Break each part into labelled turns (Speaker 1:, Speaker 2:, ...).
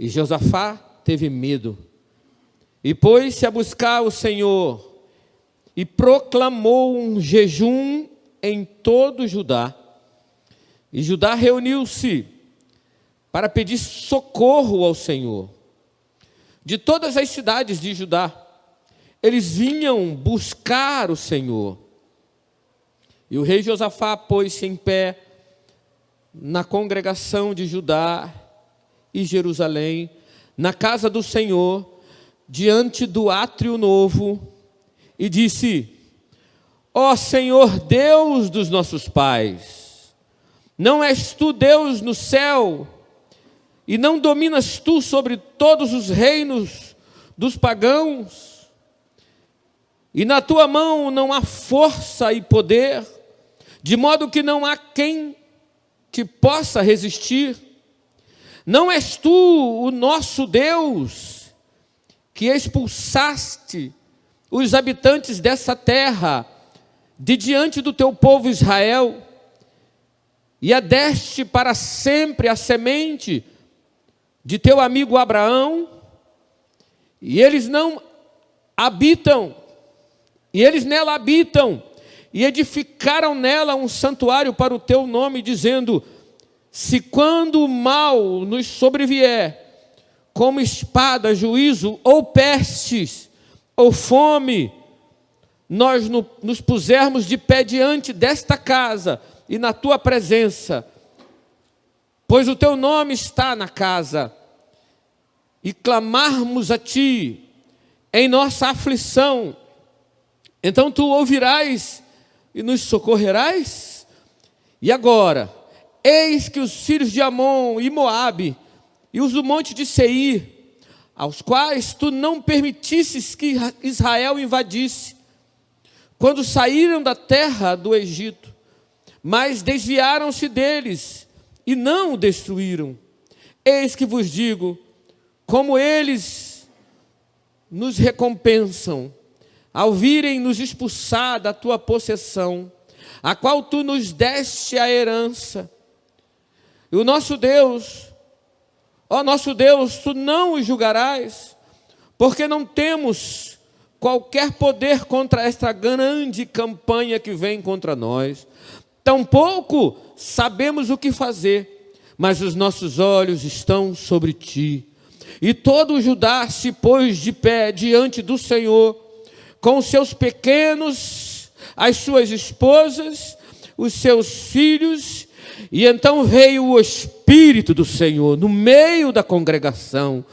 Speaker 1: E Josafá teve medo, e pôs-se a buscar o Senhor, e proclamou um jejum em todo Judá. E Judá reuniu-se para pedir socorro ao Senhor. De todas as cidades de Judá, eles vinham buscar o Senhor. E o rei Josafá pôs-se em pé na congregação de Judá e Jerusalém, na casa do Senhor, diante do átrio novo, e disse: ó Senhor Deus dos nossos pais, não és tu Deus no céu, e não dominas tu sobre todos os reinos dos pagãos? E na tua mão não há força e poder, de modo que não há quem te possa resistir? Não és tu o nosso Deus, que expulsaste os habitantes dessa terra de diante do teu povo Israel, e a deste para sempre a semente de teu amigo Abraão? E eles nela habitam, e edificaram nela um santuário para o teu nome, dizendo: se quando o mal nos sobrevier, como espada, juízo, ou pestes, ou fome, nós nos pusermos de pé diante desta casa e na tua presença, pois o teu nome está na casa, e clamarmos a ti em nossa aflição, então tu ouvirás e nos socorrerás? E agora, eis que os filhos de Amon e Moabe e os do monte de Seir, aos quais tu não permitisses que Israel invadisse, quando saíram da terra do Egito, mas desviaram-se deles e não o destruíram. Eis que vos digo, como eles nos recompensam, ao virem nos expulsar da tua possessão, a qual tu nos deste a herança. E o nosso Deus, ó nosso Deus, tu não os julgarás, porque não temos qualquer poder contra esta grande campanha que vem contra nós. Tampouco sabemos o que fazer, mas os nossos olhos estão sobre ti. E todo o Judá se pôs de pé diante do Senhor, com os seus pequenos, as suas esposas, os seus filhos. E então veio o Espírito do Senhor no meio da congregação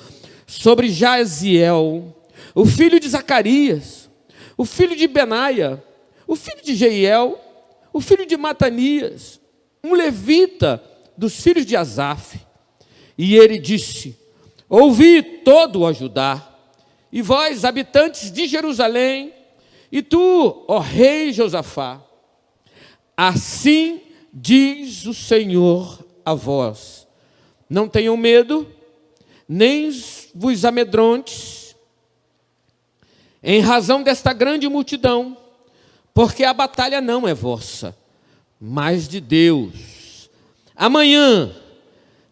Speaker 1: sobre Jaziel, o filho de Zacarias, o filho de Benaia, o filho de Jeiel, o filho de Matanias, um levita dos filhos de Asaf. E ele disse: ouvi todo o Judá, e vós, habitantes de Jerusalém, e tu, ó rei Josafá, assim diz o Senhor a vós: não tenham medo, nem vos amedrontes, em razão desta grande multidão, porque a batalha não é vossa, mas de Deus. Amanhã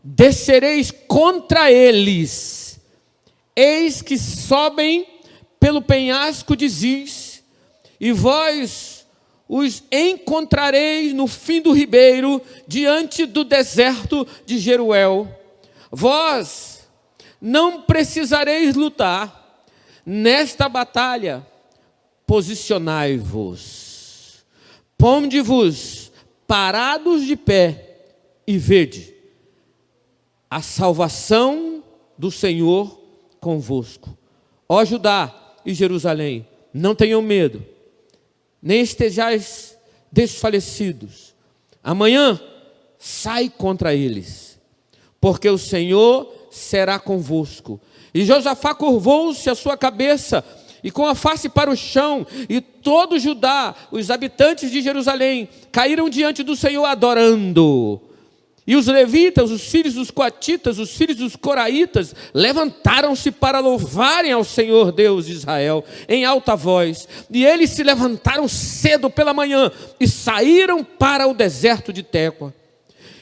Speaker 1: descereis contra eles, eis que sobem pelo penhasco de Ziz, e vós os encontrareis no fim do ribeiro, diante do deserto de Jeruel. Vós não precisareis lutar nesta batalha, posicionai-vos, ponde-vos parados de pé, e vede a salvação do Senhor convosco. Ó Judá e Jerusalém, não tenham medo, nem estejais desfalecidos. Amanhã sai contra eles, porque o Senhor será convosco. E Josafá curvou-se a sua cabeça, e com a face para o chão, e todo Judá, os habitantes de Jerusalém, caíram diante do Senhor adorando. E os levitas, os filhos dos coatitas, os filhos dos coraitas, levantaram-se para louvarem ao Senhor Deus de Israel em alta voz. E eles se levantaram cedo pela manhã e saíram para o deserto de Tecoa.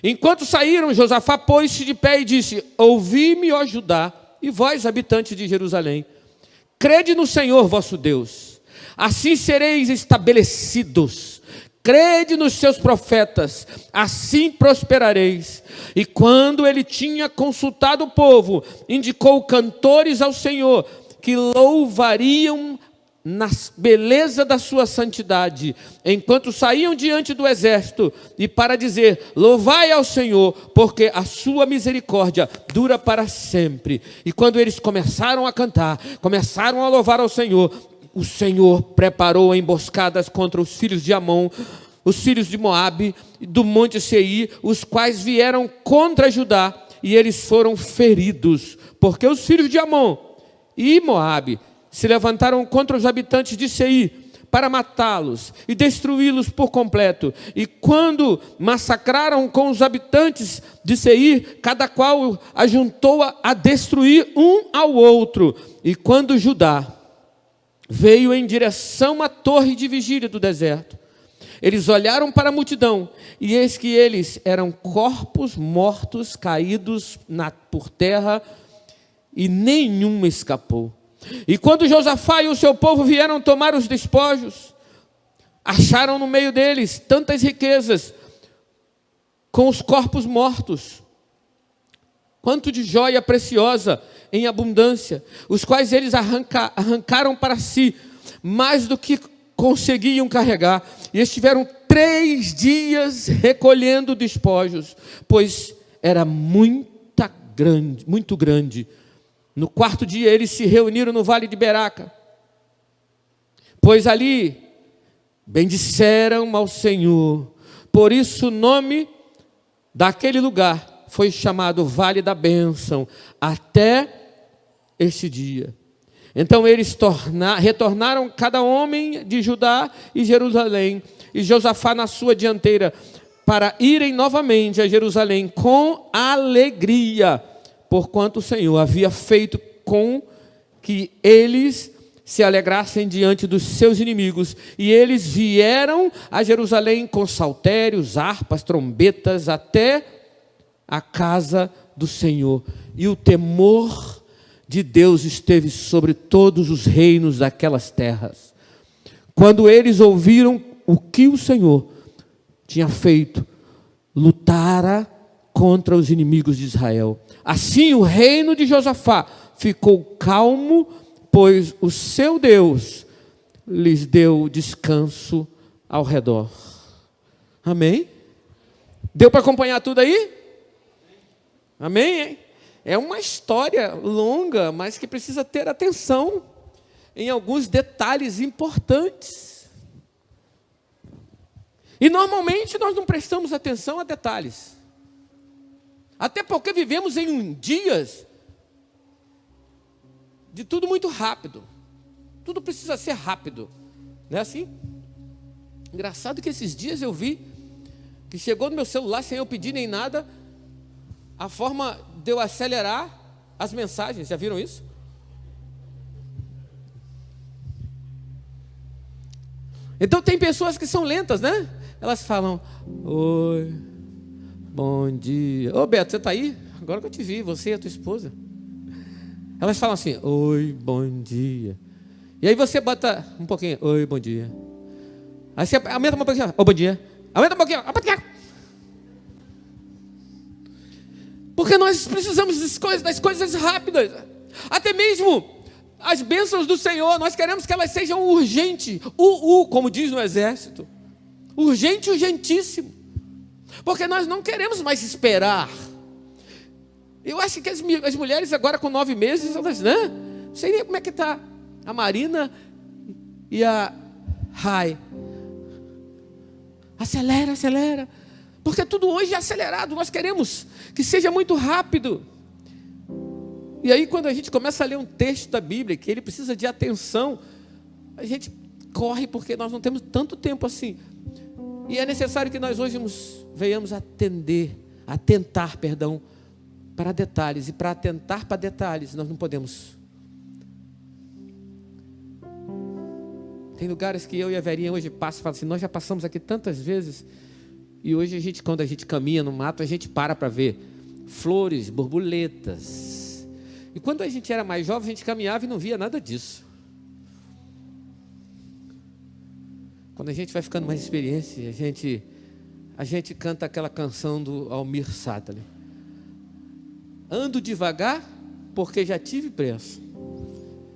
Speaker 1: Enquanto saíram, Josafá pôs-se de pé e disse: ouvi-me, ó Judá, e vós, habitantes de Jerusalém, crede no Senhor vosso Deus, assim sereis estabelecidos. Crede nos seus profetas, assim prosperareis. E quando ele tinha consultado o povo, indicou cantores ao Senhor, que louvariam na beleza da sua santidade, enquanto saíam diante do exército, e para dizer: louvai ao Senhor, porque a sua misericórdia dura para sempre. E quando eles começaram a cantar, começaram a louvar ao Senhor, o Senhor preparou emboscadas contra os filhos de Amon, os filhos de Moabe, do monte Seir, os quais vieram contra Judá, e eles foram feridos, porque os filhos de Amon e Moabe se levantaram contra os habitantes de Seir para matá-los e destruí-los por completo. E quando massacraram com os habitantes de Seir, cada qual ajuntou a destruir um ao outro. E quando Judá veio em direção à torre de vigília do deserto, eles olharam para a multidão, e eis que eles eram corpos mortos caídos por terra, e nenhum escapou. E quando Josafá e o seu povo vieram tomar os despojos, acharam no meio deles tantas riquezas, com os corpos mortos, quanto de joia preciosa em abundância, os quais eles arrancaram para si, mais do que conseguiam carregar, e estiveram 3 dias recolhendo despojos, pois era muito grande. No 4º dia eles se reuniram no vale de Beraca, pois ali bendisseram ao Senhor. Por isso o nome daquele lugar foi chamado Vale da Bênção, até este dia. Então eles retornaram cada homem de Judá e Jerusalém, e Josafá na sua dianteira, para irem novamente a Jerusalém com alegria, porquanto o Senhor havia feito com que eles se alegrassem diante dos seus inimigos. E eles vieram a Jerusalém com saltérios, harpas, trombetas, até a casa do Senhor. E o temor de Deus esteve sobre todos os reinos daquelas terras. Quando eles ouviram o que o Senhor tinha feito, lutara contra os inimigos de Israel. Assim o reino de Josafá ficou calmo, pois o seu Deus lhes deu descanso ao redor. Amém? Deu para acompanhar tudo aí? Amém? Hein? É uma história longa, mas que precisa ter atenção em alguns detalhes importantes. E normalmente nós não prestamos atenção a detalhes. Até porque vivemos em dias de tudo muito rápido. Tudo precisa ser rápido. Não é assim? Engraçado que esses dias eu vi que chegou no meu celular sem eu pedir nem nada a forma de eu acelerar as mensagens. Já viram isso? Então tem pessoas que são lentas, né? Elas falam: oi, bom dia. Ô Beto, você está aí? Agora que eu te vi, você e a tua esposa. Elas falam assim: oi, bom dia. E aí você bota um pouquinho: oi, bom dia. Aí você aumenta um pouquinho: oi, bom dia. Aumenta um pouquinho: oi, bom dia. Porque nós precisamos das coisas rápidas. Até mesmo as bênçãos do Senhor, nós queremos que elas sejam urgentes. Como diz no exército. Urgente, urgentíssimo. Porque nós não queremos mais esperar. Eu acho que as mulheres agora com 9 meses, elas, né? Não sei nem como é que está a Marina e a Rai. Acelera, acelera. Porque tudo hoje é acelerado, nós queremos que seja muito rápido. E aí quando a gente começa a ler um texto da Bíblia, que ele precisa de atenção, a gente corre porque nós não temos tanto tempo assim. E é necessário que nós hoje venhamos atentar para detalhes. E para atentar para detalhes, nós não podemos. Tem lugares que eu e a Verinha hoje passam e falam assim: nós já passamos aqui tantas vezes, E hoje, quando a gente caminha no mato, a gente para ver flores, borboletas. E quando a gente era mais jovem, a gente caminhava e não via nada disso. Quando a gente vai ficando mais experiente, a gente canta aquela canção do Almir Sater. Ando devagar porque já tive pressa.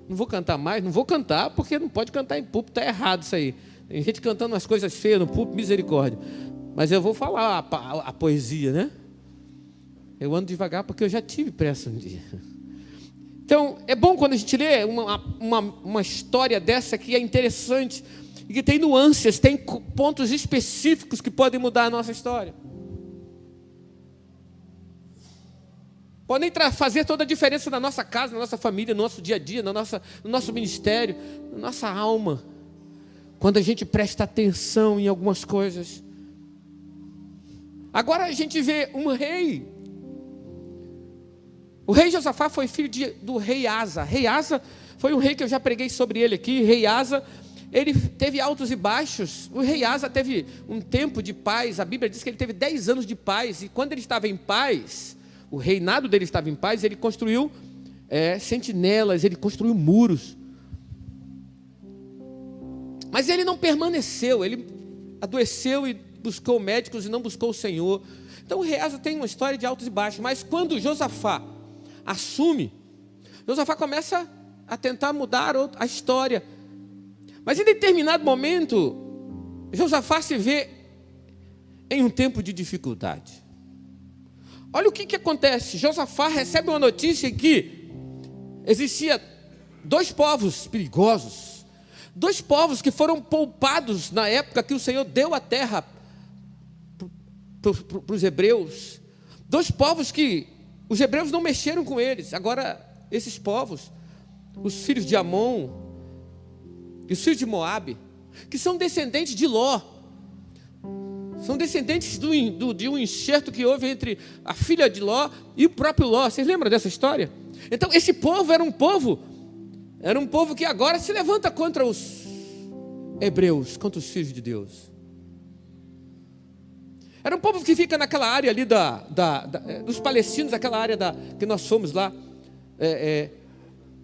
Speaker 1: Não vou cantar mais, não vou cantar porque não pode cantar em púlpito, está errado isso aí. Tem gente cantando umas coisas feias no púlpito, misericórdia. Mas eu vou falar a poesia, né? Eu ando devagar porque eu já tive pressa um dia. Então, é bom quando a gente lê uma história dessa que é interessante e que tem nuances, tem pontos específicos que podem mudar a nossa história. Podem fazer toda a diferença na nossa casa, na nossa família, no nosso dia a dia, no nosso ministério, na nossa alma. Quando a gente presta atenção em algumas coisas. Agora a gente vê um rei. O rei Josafá foi filho do rei Asa. Rei Asa foi um rei que eu já preguei sobre ele aqui. Rei Asa, ele teve altos e baixos. O rei Asa teve um tempo de paz. A Bíblia diz que ele teve 10 anos de paz. E quando ele estava em paz, o reinado dele estava em paz, ele construiu sentinelas, ele construiu muros. Mas ele não permaneceu, ele adoeceu e buscou médicos e não buscou o Senhor. Então o rei Asa tem uma história de altos e baixos. Mas quando Josafá assume, Josafá começa a tentar mudar a história. Mas em determinado momento, Josafá se vê em um tempo de dificuldade. Olha o que acontece. Josafá recebe uma notícia que existia 2 povos perigosos, 2 povos que foram poupados na época que o Senhor deu a terra para os hebreus. 2 povos que os hebreus não mexeram com eles. Agora, esses povos, os filhos de Amon e os filhos de Moabe, que são descendentes de Ló, são descendentes de um enxerto que houve entre a filha de Ló e o próprio Ló. Vocês lembram dessa história? Então, esse povo era um povo que agora se levanta contra os hebreus, contra os filhos de Deus. Era um povo que fica naquela área ali dos palestinos, aquela área que nós fomos lá,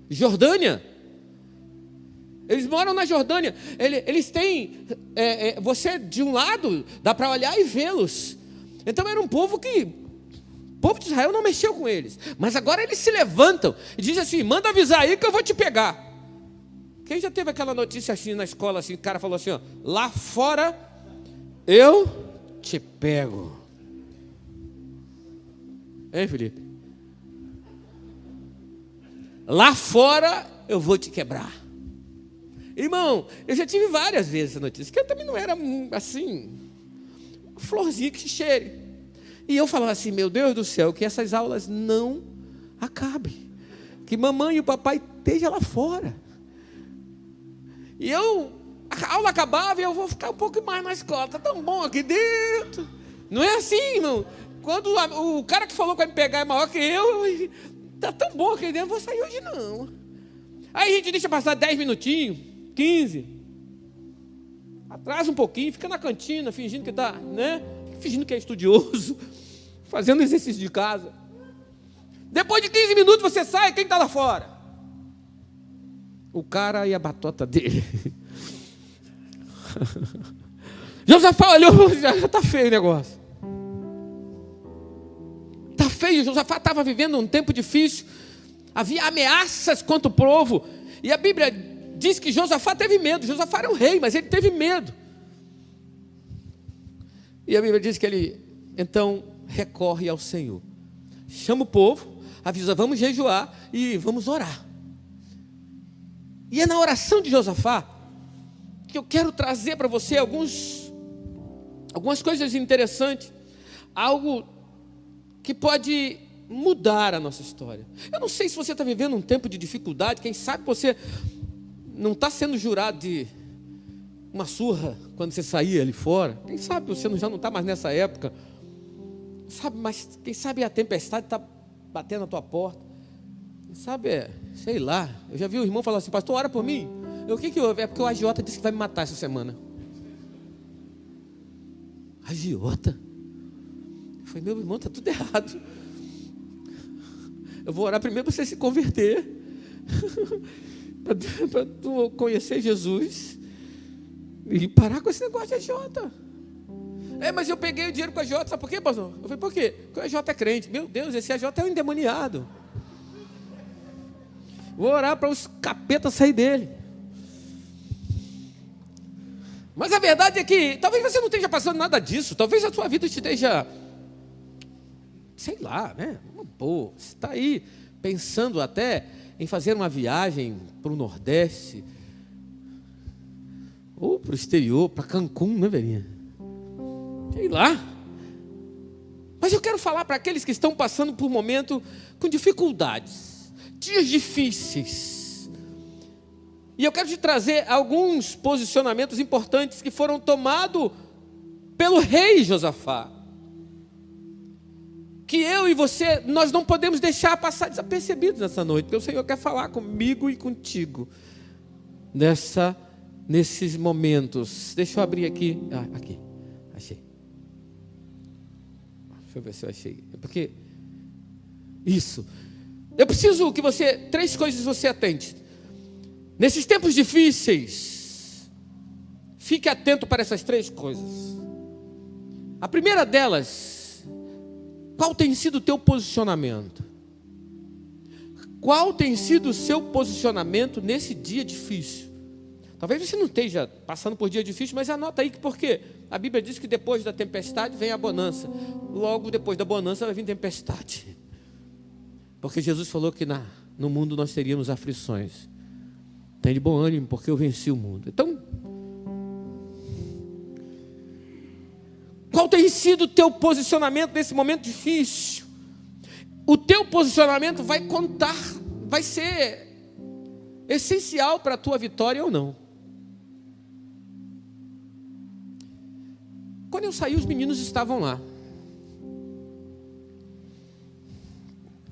Speaker 1: Jordânia. Eles moram na Jordânia. Eles têm, você de um lado, dá para olhar e vê-los. Então era um povo que, o povo de Israel não mexeu com eles. Mas agora eles se levantam e dizem assim: manda avisar aí que eu vou te pegar. Quem já teve aquela notícia assim na escola, assim, o cara falou assim, ó, lá fora eu te pego. Hein, Felipe? Lá fora eu vou te quebrar. Irmão, eu já tive várias vezes essa notícia, que eu também não era assim, uma florzinha que cheire. E eu falava assim: meu Deus do céu, que essas aulas não acabem, que mamãe e o papai estejam lá fora. E a aula acabava e eu vou ficar um pouco mais na escola, está tão bom aqui dentro. Não é assim, irmão. Quando o cara que falou que vai me pegar é maior que eu, está tão bom aqui dentro, não vou sair hoje não. Aí a gente deixa passar 10 minutinhos, 15, atrasa um pouquinho, fica na cantina, fingindo que está, né? Fingindo que é estudioso, fazendo exercício de casa. Depois de 15 minutos você sai, quem está lá fora? O cara e a batota dele. Josafá olhou, já está feio o negócio. Está feio. Josafá estava vivendo um tempo difícil, havia ameaças contra o povo, e a Bíblia diz que Josafá teve medo. Josafá era um rei, mas ele teve medo. E a Bíblia diz que ele, então, recorre ao Senhor. Chama o povo, avisa: vamos jejuar e vamos orar. E é na oração de Josafá que eu quero trazer para você algumas coisas interessantes. Algo que pode mudar a nossa história. Eu não sei se você está vivendo um tempo de dificuldade. Quem sabe você não está sendo jurado de uma surra quando você saía ali fora. Quem sabe você já não está mais nessa época. Mas quem sabe a tempestade está batendo na tua porta. Quem sabe, sei lá. Eu já vi o irmão falar assim: pastor, ora por mim. O que houve? É porque o agiota disse que vai me matar essa semana. Agiota? Eu falei, meu irmão, está tudo errado. Eu vou orar primeiro para você se converter, para tu conhecer Jesus e parar com esse negócio de agiota. Mas eu peguei o dinheiro com a agiota, sabe por quê, pastor? Eu falei, por quê? Porque o agiota é crente. Meu Deus, esse agiota é um endemoniado. Vou orar para os capetas sair dele. Mas a verdade é que talvez você não esteja passando nada disso. Talvez a sua vida esteja, sei lá, né? Pô, você está aí pensando até em fazer uma viagem para o Nordeste, ou para o exterior, para Cancún, né, velhinha? Sei lá. Mas eu quero falar para aqueles que estão passando por um momento com dificuldades, dias difíceis. E eu quero te trazer alguns posicionamentos importantes que foram tomados pelo rei Josafá, que eu e você, nós não podemos deixar passar desapercebidos nessa noite, porque o Senhor quer falar comigo e contigo nesses momentos. Deixa eu abrir aqui. Aqui, achei. Deixa eu ver se eu achei. É porque isso. Eu preciso que você, 3 coisas você atente. Nesses tempos difíceis, fique atento para essas 3 coisas. A primeira delas, qual tem sido o teu posicionamento? Qual tem sido o seu posicionamento nesse dia difícil? Talvez você não esteja passando por dia difícil, mas anota aí que porque a Bíblia diz que depois da tempestade vem a bonança. Logo depois da bonança vai vir tempestade. Porque Jesus falou que no mundo nós teríamos aflições. Tem de bom ânimo, porque eu venci o mundo. Então, qual tem sido o teu posicionamento nesse momento difícil? O teu posicionamento vai contar, vai ser essencial para a tua vitória ou não. Quando eu saí, os meninos estavam lá.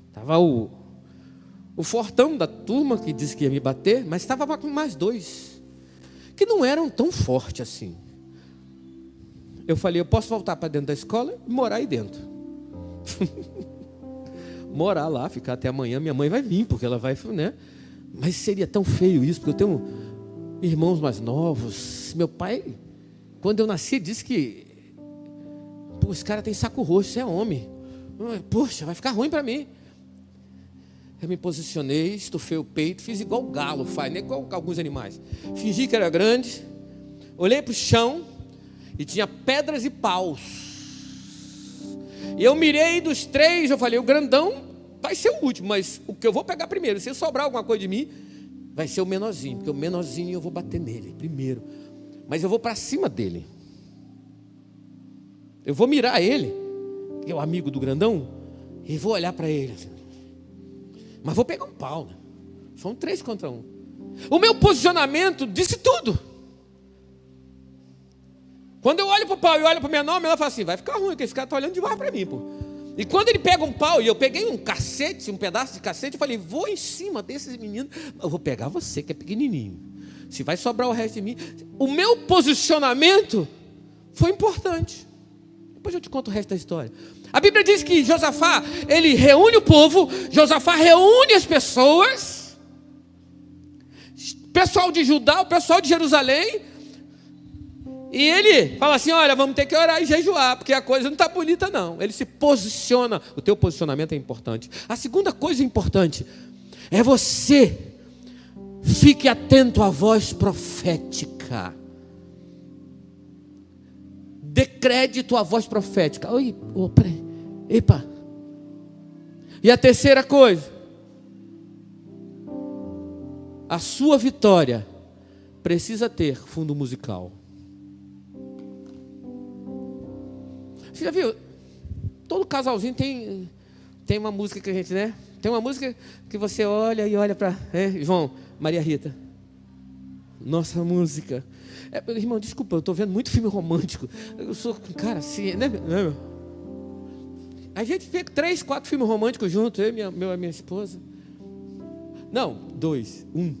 Speaker 1: Estava o fortão da turma, que disse que ia me bater, mas estava com mais 2, que não eram tão fortes assim. Eu falei, eu posso voltar para dentro da escola e morar aí dentro. Morar lá, ficar até amanhã, minha mãe vai vir, porque ela vai, né? Mas seria tão feio isso, porque eu tenho irmãos mais novos. Meu pai, quando eu nasci, disse que esse cara tem saco roxo, você é homem. Poxa, vai ficar ruim para mim. Eu me posicionei, estufei o peito, fiz igual o galo faz, não é igual alguns animais. Fingi que era grande, olhei para o chão e tinha pedras e paus. E eu mirei dos 3, eu falei, o grandão vai ser o último, mas o que eu vou pegar primeiro, se sobrar alguma coisa de mim, vai ser o menorzinho, porque o menorzinho eu vou bater nele primeiro. Mas eu vou para cima dele. Eu vou mirar ele, que é o amigo do grandão, e vou olhar para ele assim. Mas vou pegar um pau, né? São 3 contra 1. O meu posicionamento disse tudo. Quando eu olho para o pau e olho para o menor fala assim, vai ficar ruim, porque esse cara está olhando demais para mim, pô. E quando ele pega um pau, e eu peguei um cacete, um pedaço de cacete, eu falei, vou em cima desses meninos, eu vou pegar você, que é pequenininho. Se vai sobrar o resto de mim. O meu posicionamento foi importante. Depois eu te conto o resto da história. A Bíblia diz que Josafá, ele reúne o povo, Josafá reúne as pessoas, pessoal de Judá, o pessoal de Jerusalém, e ele fala assim, olha, vamos ter que orar e jejuar, porque a coisa não está bonita não. Ele se posiciona, o teu posicionamento é importante. A segunda coisa importante é você, fique atento à voz profética. Dê crédito à voz profética. Oi, peraí. Epa. E a terceira coisa, a sua vitória precisa ter fundo musical. Você já viu? Todo casalzinho tem uma música que a gente, né? Tem uma música que você olha e olha para, João, Maria Rita. Nossa música. Irmão, desculpa, eu estou vendo muito filme romântico. Eu sou um cara assim, né? A gente vê 3, 4 filmes românticos juntos, eu e minha esposa. Não, 2, 1,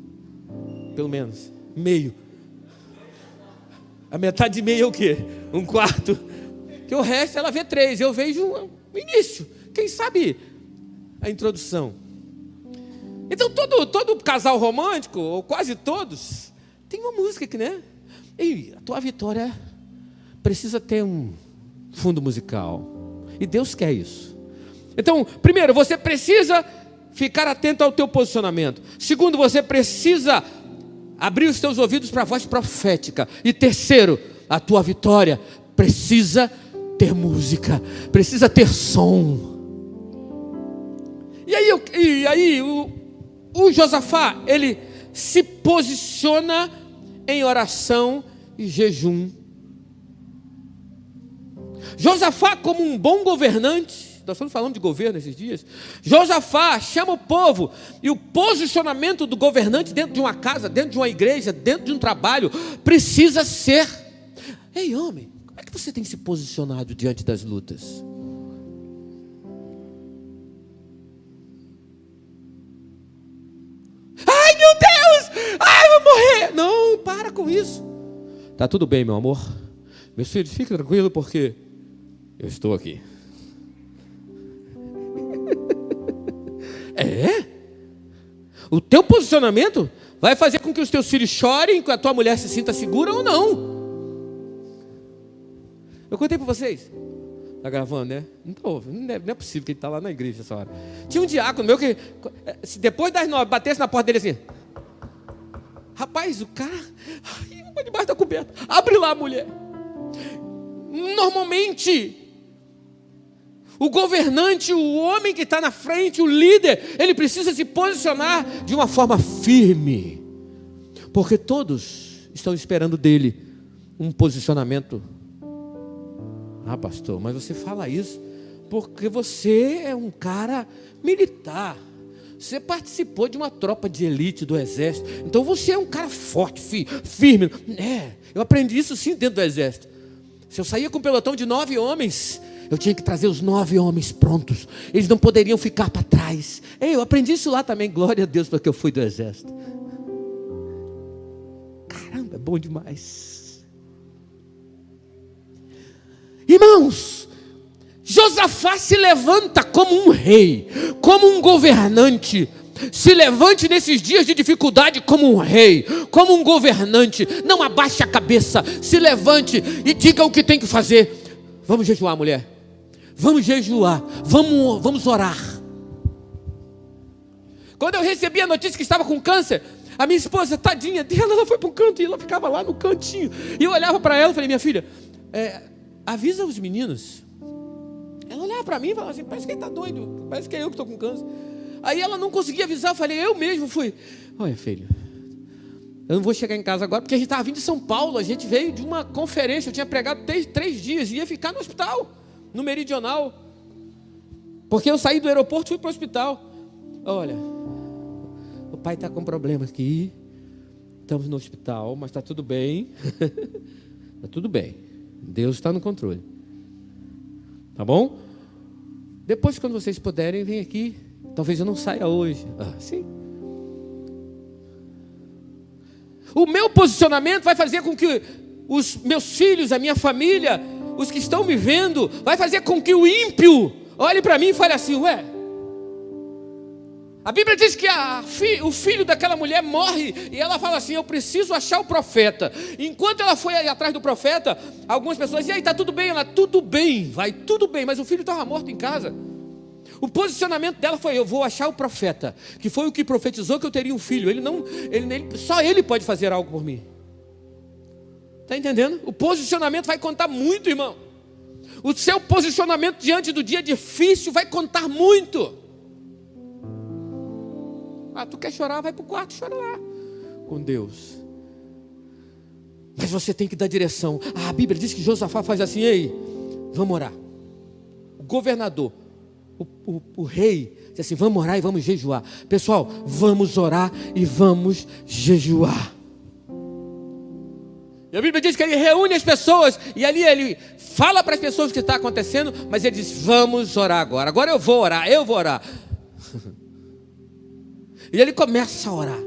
Speaker 1: pelo menos, meio. A metade de meio é o quê? 1/4. que o resto ela vê 3. Eu vejo o início. Quem sabe a introdução. Então todo casal romântico, ou quase todos, tem uma música aqui, né? E a tua vitória precisa ter um fundo musical. E Deus quer isso. Então, primeiro, você precisa ficar atento ao teu posicionamento. Segundo, você precisa abrir os teus ouvidos para a voz profética. E terceiro, a tua vitória precisa ter música, precisa ter som. E aí o Josafá, ele se posiciona em oração e jejum. Josafá, como um bom governante, nós estamos falando de governo esses dias, Josafá chama o povo, e o posicionamento do governante dentro de uma casa, dentro de uma igreja, dentro de um trabalho, precisa ser: ei, homem, como é que você tem se posicionado diante das lutas? Ai, meu Deus! Ai, eu vou morrer! Não, para com isso. Tá tudo bem, meu amor. Meus filhos, fiquem tranquilos, porque eu estou aqui. O teu posicionamento vai fazer com que os teus filhos chorem, que a tua mulher se sinta segura ou não. Eu contei para vocês. Tá gravando, né? Não é possível que ele está lá na igreja essa hora. Tinha um diácono meu que, se depois das 9 batesse na porta dele assim: rapaz, o cara, debaixo da coberta, abre lá, mulher. Normalmente, o governante, o homem que está na frente, o líder, ele precisa se posicionar de uma forma firme, porque todos estão esperando dele um posicionamento. Ah, pastor, mas você fala isso porque você é um cara militar. Você participou de uma tropa de elite do exército. Então você é um cara forte, firme. Eu aprendi isso sim dentro do exército. Se eu saía com um pelotão de 9 homens, eu tinha que trazer os 9 homens prontos. Eles não poderiam ficar para trás. Eu aprendi isso lá também. Glória a Deus, porque eu fui do exército. Caramba, é bom demais. Irmãos, Josafá se levanta como um rei, como um governante. Se levante nesses dias de dificuldade como um rei, como um governante. Não abaixe a cabeça, se levante e diga o que tem que fazer. Vamos jejuar, mulher. Vamos jejuar, vamos orar. Quando eu recebi a notícia que estava com câncer, a minha esposa, tadinha dela, ela foi para um canto e ela ficava lá no cantinho. E eu olhava para ela e falei: minha filha, avisa os meninos. Ela olhava para mim e falava assim: parece que ele está doido, parece que é eu que estou com câncer. Aí ela não conseguia avisar, eu falei: eu mesmo fui. Olha, filho, eu não vou chegar em casa agora, porque a gente estava vindo de São Paulo, a gente veio de uma conferência, eu tinha pregado 3 dias, e ia ficar no hospital, no Meridional, porque eu saí do aeroporto e fui para o hospital. Olha, o pai está com problema aqui, estamos no hospital, mas está tudo bem. Está tudo bem, Deus está no controle, tá bom? Depois, quando vocês puderem, vem aqui. Talvez eu não saia hoje. Sim. O meu posicionamento vai fazer com que os meus filhos, a minha família, os que estão me vendo, vai fazer com que o ímpio olhe para mim e fale assim: ué, a Bíblia diz que o filho daquela mulher morre, e ela fala assim: eu preciso achar o profeta. Enquanto ela foi aí atrás do profeta, algumas pessoas diziam: e aí, está tudo bem? Ela: tudo bem, vai tudo bem, mas o filho estava morto em casa. O posicionamento dela foi: eu vou achar o profeta, que foi o que profetizou que eu teria um filho. Só ele pode fazer algo por mim. Está entendendo? O posicionamento vai contar muito, irmão. O seu posicionamento diante do dia difícil vai contar muito. Tu quer chorar? Vai para o quarto, chora lá com Deus. Mas você tem que dar direção. A Bíblia diz que Josafá faz assim: ei, vamos orar. O governador, o rei, diz assim: vamos orar e vamos jejuar. Pessoal, vamos orar e vamos jejuar. E a Bíblia diz que ele reúne as pessoas, e ali ele fala para as pessoas o que está acontecendo, mas ele diz: vamos orar agora. Agora eu vou orar. E ele começa a orar.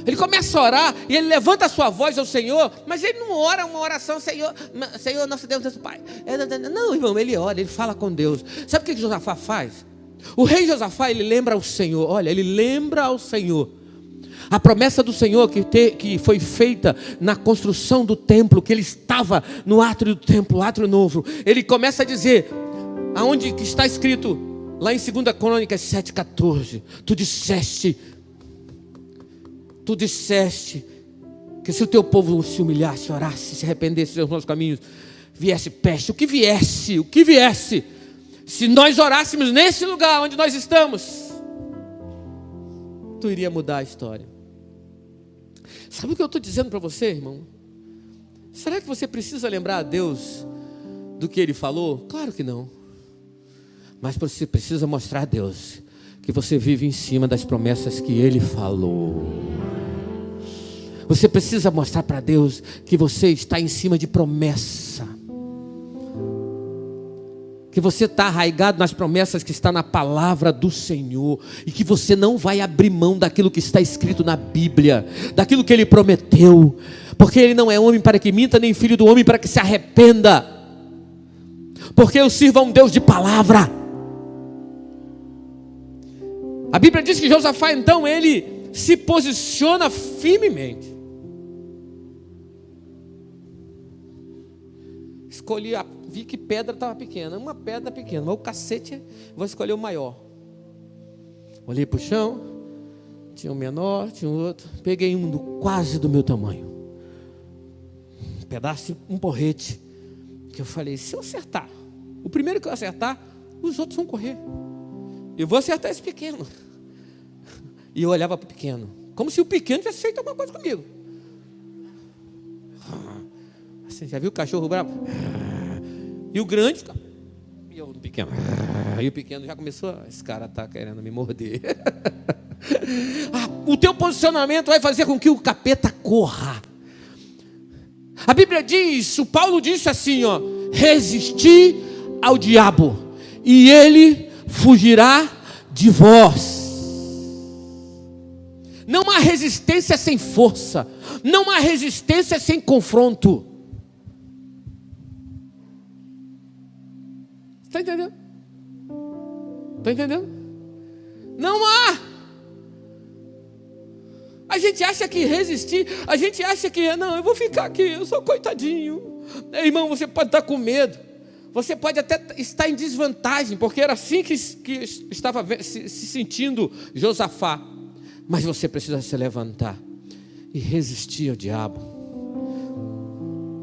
Speaker 1: Ele começa a orar e ele levanta a sua voz ao Senhor, mas ele não ora uma oração, Senhor, nosso Deus, nosso Pai. Não, irmão, ele ora, ele fala com Deus. Sabe o que Josafá faz? O rei Josafá, ele lembra ao Senhor, olha, ele lembra ao Senhor a promessa do Senhor que foi feita na construção do templo, que ele estava no átrio do templo, o átrio novo. Ele começa a dizer, aonde que está escrito, lá em 2 Crônicas 7,14, tu disseste que se o teu povo se humilhasse, orasse, se arrependesse dos maus caminhos, viesse peste, o que viesse, se nós orássemos nesse lugar onde nós estamos, tu iria mudar a história. Sabe o que eu estou dizendo para você, irmão? Será que você precisa lembrar a Deus do que Ele falou? Claro que não. Mas você precisa mostrar a Deus que você vive em cima das promessas que Ele falou. Você precisa mostrar para Deus que você está em cima de promessa, que você está arraigado nas promessas que está na palavra do Senhor, e que você não vai abrir mão daquilo que está escrito na Bíblia, daquilo que Ele prometeu, porque Ele não é homem para que minta, nem filho do homem para que se arrependa, porque eu sirvo a um Deus de palavra. A Bíblia diz que Josafá então ele se posiciona firmemente. Vi que pedra estava pequena, uma pedra pequena, mas o cacete, vou escolher o maior. Olhei para o chão, tinha um menor, tinha um outro, peguei um quase do meu tamanho, um pedaço, um porrete, que eu falei, se eu acertar, o primeiro que eu acertar, os outros vão correr, eu vou acertar esse pequeno. E eu olhava para o pequeno, como se o pequeno tivesse feito alguma coisa comigo. Assim, já viu o cachorro bravo? E o grande fica... E eu, o pequeno... E o pequeno já começou... Esse cara está querendo me morder. O teu posicionamento vai fazer com que o capeta corra. A Bíblia diz, o Paulo disse assim, ó, resisti ao diabo e ele fugirá de vós. Não há resistência sem força, não há resistência sem confronto. Está entendendo? Está entendendo? Não há. A gente acha que resistir, a gente acha que, não, eu vou ficar aqui, eu sou coitadinho. Irmão, você pode estar com medo, você pode até estar em desvantagem, porque era assim que estava se sentindo Josafá. Mas você precisa se levantar e resistir ao diabo.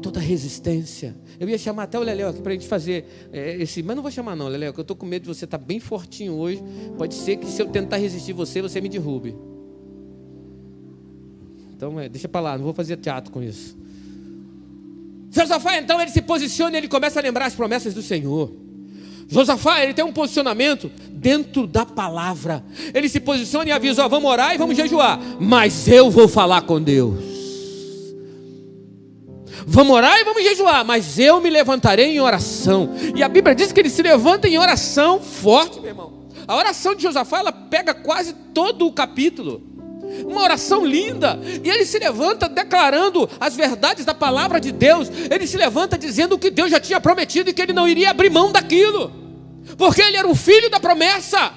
Speaker 1: Toda resistência. Eu ia chamar até o Leléu aqui para a gente fazer esse... Mas não vou chamar não, Leléu, que eu estou com medo de você estar bem fortinho hoje. Pode ser que se eu tentar resistir você me derrube. Então, deixa para lá, não vou fazer teatro com isso. Josafá, então, ele se posiciona e ele começa a lembrar as promessas do Senhor. Josafá, ele tem um posicionamento dentro da palavra. Ele se posiciona e avisa, vamos orar e vamos jejuar. Mas eu vou falar com Deus. Vamos orar e vamos jejuar, mas eu me levantarei em oração. E a Bíblia diz que ele se levanta em oração forte, meu irmão. A oração de Josafá, ela pega quase todo o capítulo. Uma oração linda. E ele se levanta declarando as verdades da palavra de Deus. Ele se levanta dizendo o que Deus já tinha prometido e que ele não iria abrir mão daquilo, porque ele era um filho da promessa.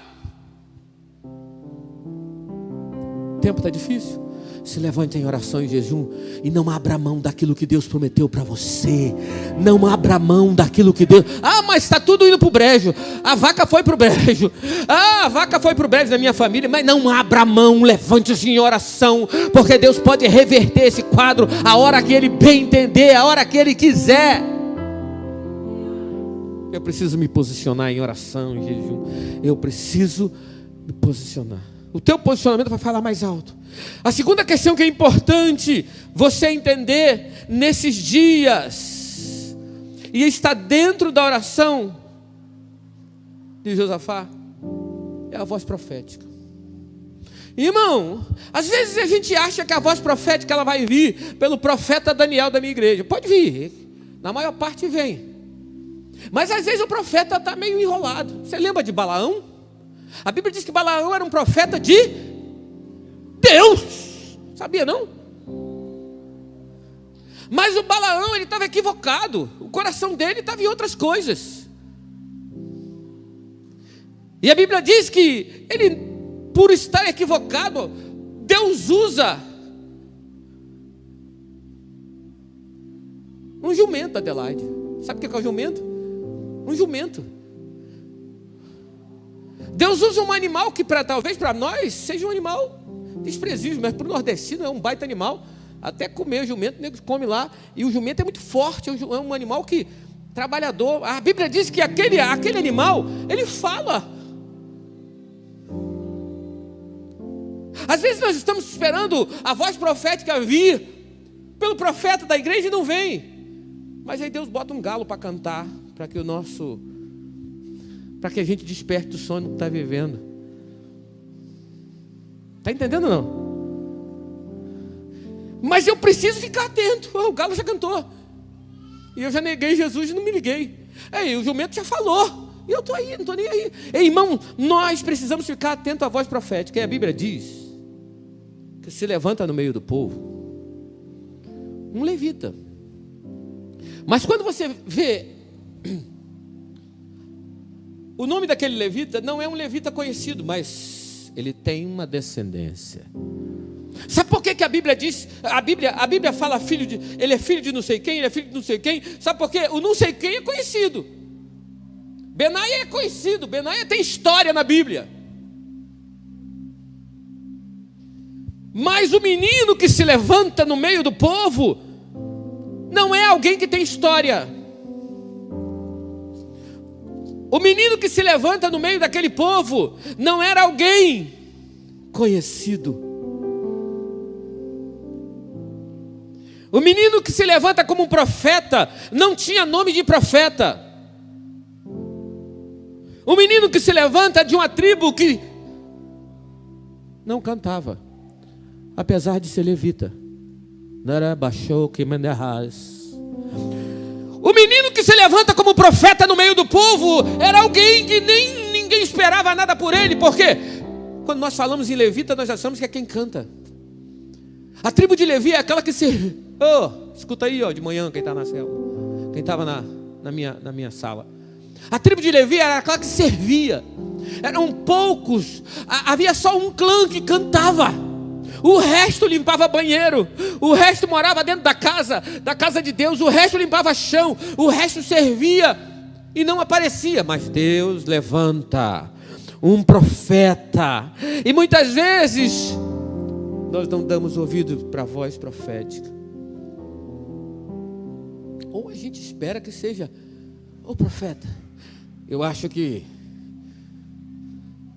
Speaker 1: O tempo está difícil. Se levante em oração e jejum e não abra mão daquilo que Deus prometeu para você. Não abra mão daquilo que Deus... mas está tudo indo para o brejo. A vaca foi para o brejo. A vaca foi para o brejo da minha família. Mas não abra mão, levante-se em oração, porque Deus pode reverter esse quadro a hora que Ele bem entender, a hora que Ele quiser. Eu preciso me posicionar em oração, em jejum. Eu preciso me posicionar. O teu posicionamento vai falar mais alto. A segunda questão que é importante você entender nesses dias, e está dentro da oração de Josafá, é a voz profética. Irmão, às vezes a gente acha que a voz profética ela vai vir pelo profeta Daniel da minha igreja. Pode vir, na maior parte vem. Mas às vezes o profeta está meio enrolado. Você lembra de Balaão? A Bíblia diz que Balaão era um profeta de Deus. Sabia não? Mas o Balaão, ele estava equivocado. O coração dele estava em outras coisas. E a Bíblia diz que ele, por estar equivocado, Deus usa um jumento, Adelaide. Sabe o que é o jumento? Um jumento. Deus usa um animal que talvez para nós seja um animal desprezível, mas para o nordestino é um baita animal. Até comer o jumento, o nego come lá. E o jumento é muito forte, é um animal que, trabalhador. A Bíblia diz que aquele animal, ele fala. Às vezes nós estamos esperando a voz profética vir pelo profeta da igreja e não vem. Mas aí Deus bota um galo para cantar, para que a gente desperte do sono que está vivendo. Está entendendo ou não? Mas eu preciso ficar atento. O galo já cantou. E eu já neguei Jesus e não me liguei. Aí o jumento já falou. E eu estou aí, não estou nem aí. Ei, irmão, nós precisamos ficar atentos à voz profética. E a Bíblia diz que se levanta no meio do povo um levita. Mas quando você vê o nome daquele levita, não é um levita conhecido, mas ele tem uma descendência. Sabe por que a Bíblia diz? A Bíblia fala ele é filho de não sei quem, ele é filho de não sei quem. Sabe por quê? O não sei quem é conhecido. Benaia é conhecido, Benaia tem história na Bíblia. Mas o menino que se levanta no meio do povo não é alguém que tem história. O menino que se levanta no meio daquele povo não era alguém conhecido. O menino que se levanta como um profeta não tinha nome de profeta. O menino que se levanta de uma tribo que não cantava, apesar de ser levita. O menino que se levanta como profeta no meio do povo era alguém que nem ninguém esperava nada por ele. Por quê? Quando nós falamos em levita, nós achamos que é quem canta. A tribo de Levi é aquela que se... escuta aí, de manhã, quem está na célula, quem estava na minha sala. A tribo de Levi era aquela que servia. Eram poucos. Havia só um clã que cantava. O resto limpava banheiro. O resto morava dentro da casa de Deus. O resto limpava chão. O resto servia e não aparecia. Mas Deus levanta um profeta. E muitas vezes nós não damos ouvido para a voz profética. Ou a gente espera que seja o profeta. Eu acho que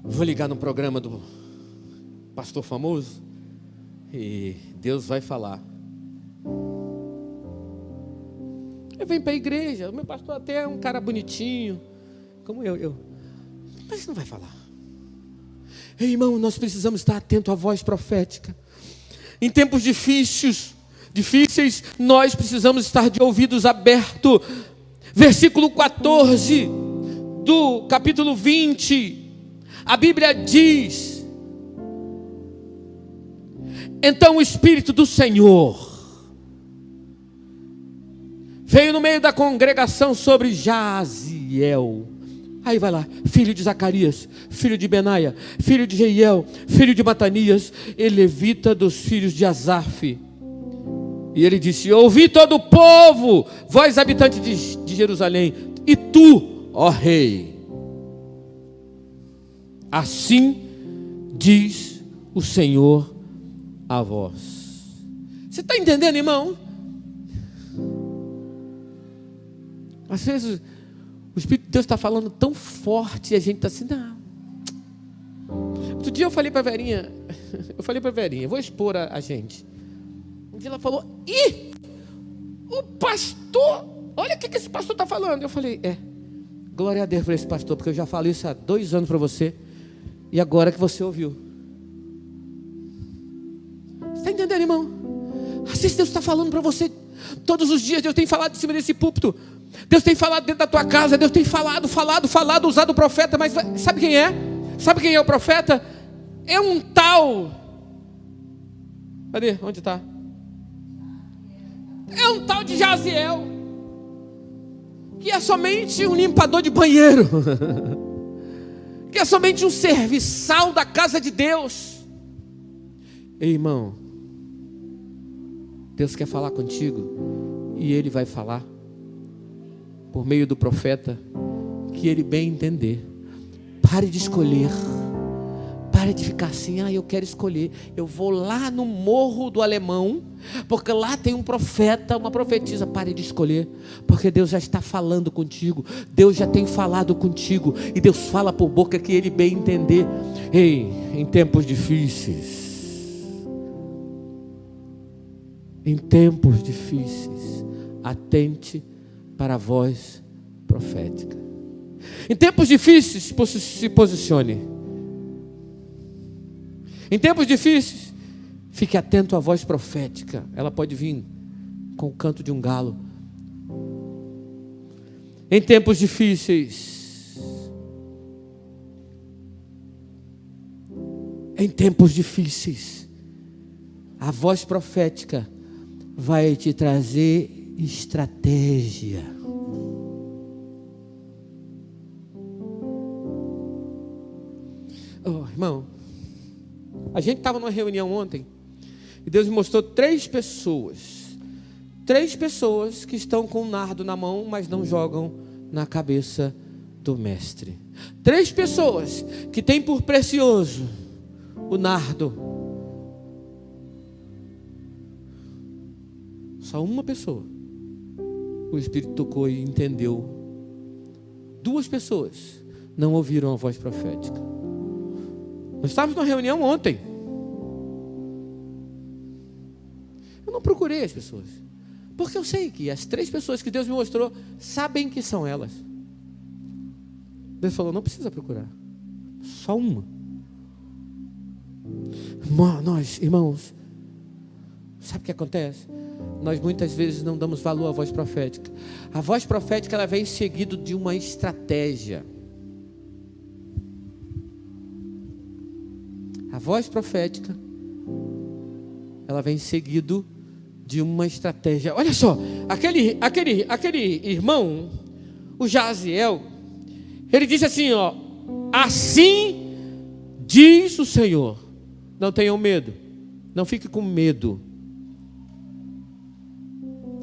Speaker 1: vou ligar no programa do pastor famoso e Deus vai falar. Eu venho para a igreja, o meu pastor até é um cara bonitinho, como eu. Mas não vai falar. Ei, irmão, nós precisamos estar atentos à voz profética. Em tempos difíceis, nós precisamos estar de ouvidos abertos. Versículo 14 do capítulo 20, a Bíblia diz: então o Espírito do Senhor veio no meio da congregação sobre Jaziel. Aí vai lá, filho de Zacarias, filho de Benaia, filho de Jeiel, filho de Matanias, e levita dos filhos de Asaf. E ele disse: ouvi todo o povo, vós habitantes de Jerusalém, e tu, ó rei, assim diz o Senhor a vós. Você está entendendo, irmão? Às vezes o Espírito de Deus está falando tão forte e a gente está assim, não. Outro dia eu falei para a Verinha, vou expor a gente. Um dia ela falou: ih, o pastor, olha o que esse pastor está falando. Eu falei: glória a Deus por esse pastor, porque eu já falo isso há 2 anos para você, e agora que você ouviu. Você está entendendo, irmão? Assim Deus está falando para você todos os dias. Deus tem falado em cima desse púlpito, Deus tem falado dentro da tua casa, Deus tem falado, usado o profeta. Mas sabe quem é? Sabe quem é o profeta? É um tal, Cadê? Onde está? É um tal de Jaziel, que é somente um limpador de banheiro, que é somente um serviçal da casa de Deus. Ei, irmão, Deus quer falar contigo, e Ele vai falar por meio do profeta que ele bem entender. Pare de escolher. Pare de ficar assim, eu quero escolher. Eu vou lá no Morro do Alemão, porque lá tem um profeta, uma profetisa. Pare de escolher, porque Deus já está falando contigo. Deus já tem falado contigo, e Deus fala por boca que ele bem entender. Ei, em tempos difíceis, atente para a voz profética. Em tempos difíceis, se posicione. Em tempos difíceis, fique atento à voz profética. Ela pode vir com o canto de um galo. Em tempos difíceis, a voz profética vai te trazer estratégia. Oh, irmão, a gente estava numa reunião ontem e Deus me mostrou três pessoas que estão com um nardo na mão, mas não jogam na cabeça do mestre. 3 pessoas que têm por precioso o nardo. Só uma pessoa o Espírito tocou e entendeu. 2 pessoas não ouviram a voz profética. Nós estávamos numa reunião ontem. Eu não procurei as pessoas, porque eu sei que as 3 pessoas que Deus me mostrou sabem que são elas. Deus falou, não precisa procurar, só uma. Nós, irmãos, sabe o que acontece? Nós muitas vezes não damos valor à voz profética. A voz profética, ela vem seguido de uma estratégia. A voz profética, ela vem seguido de uma estratégia. Olha só, aquele irmão, o Jaziel, ele disse assim, assim diz o Senhor. Não tenham medo, não fique com medo,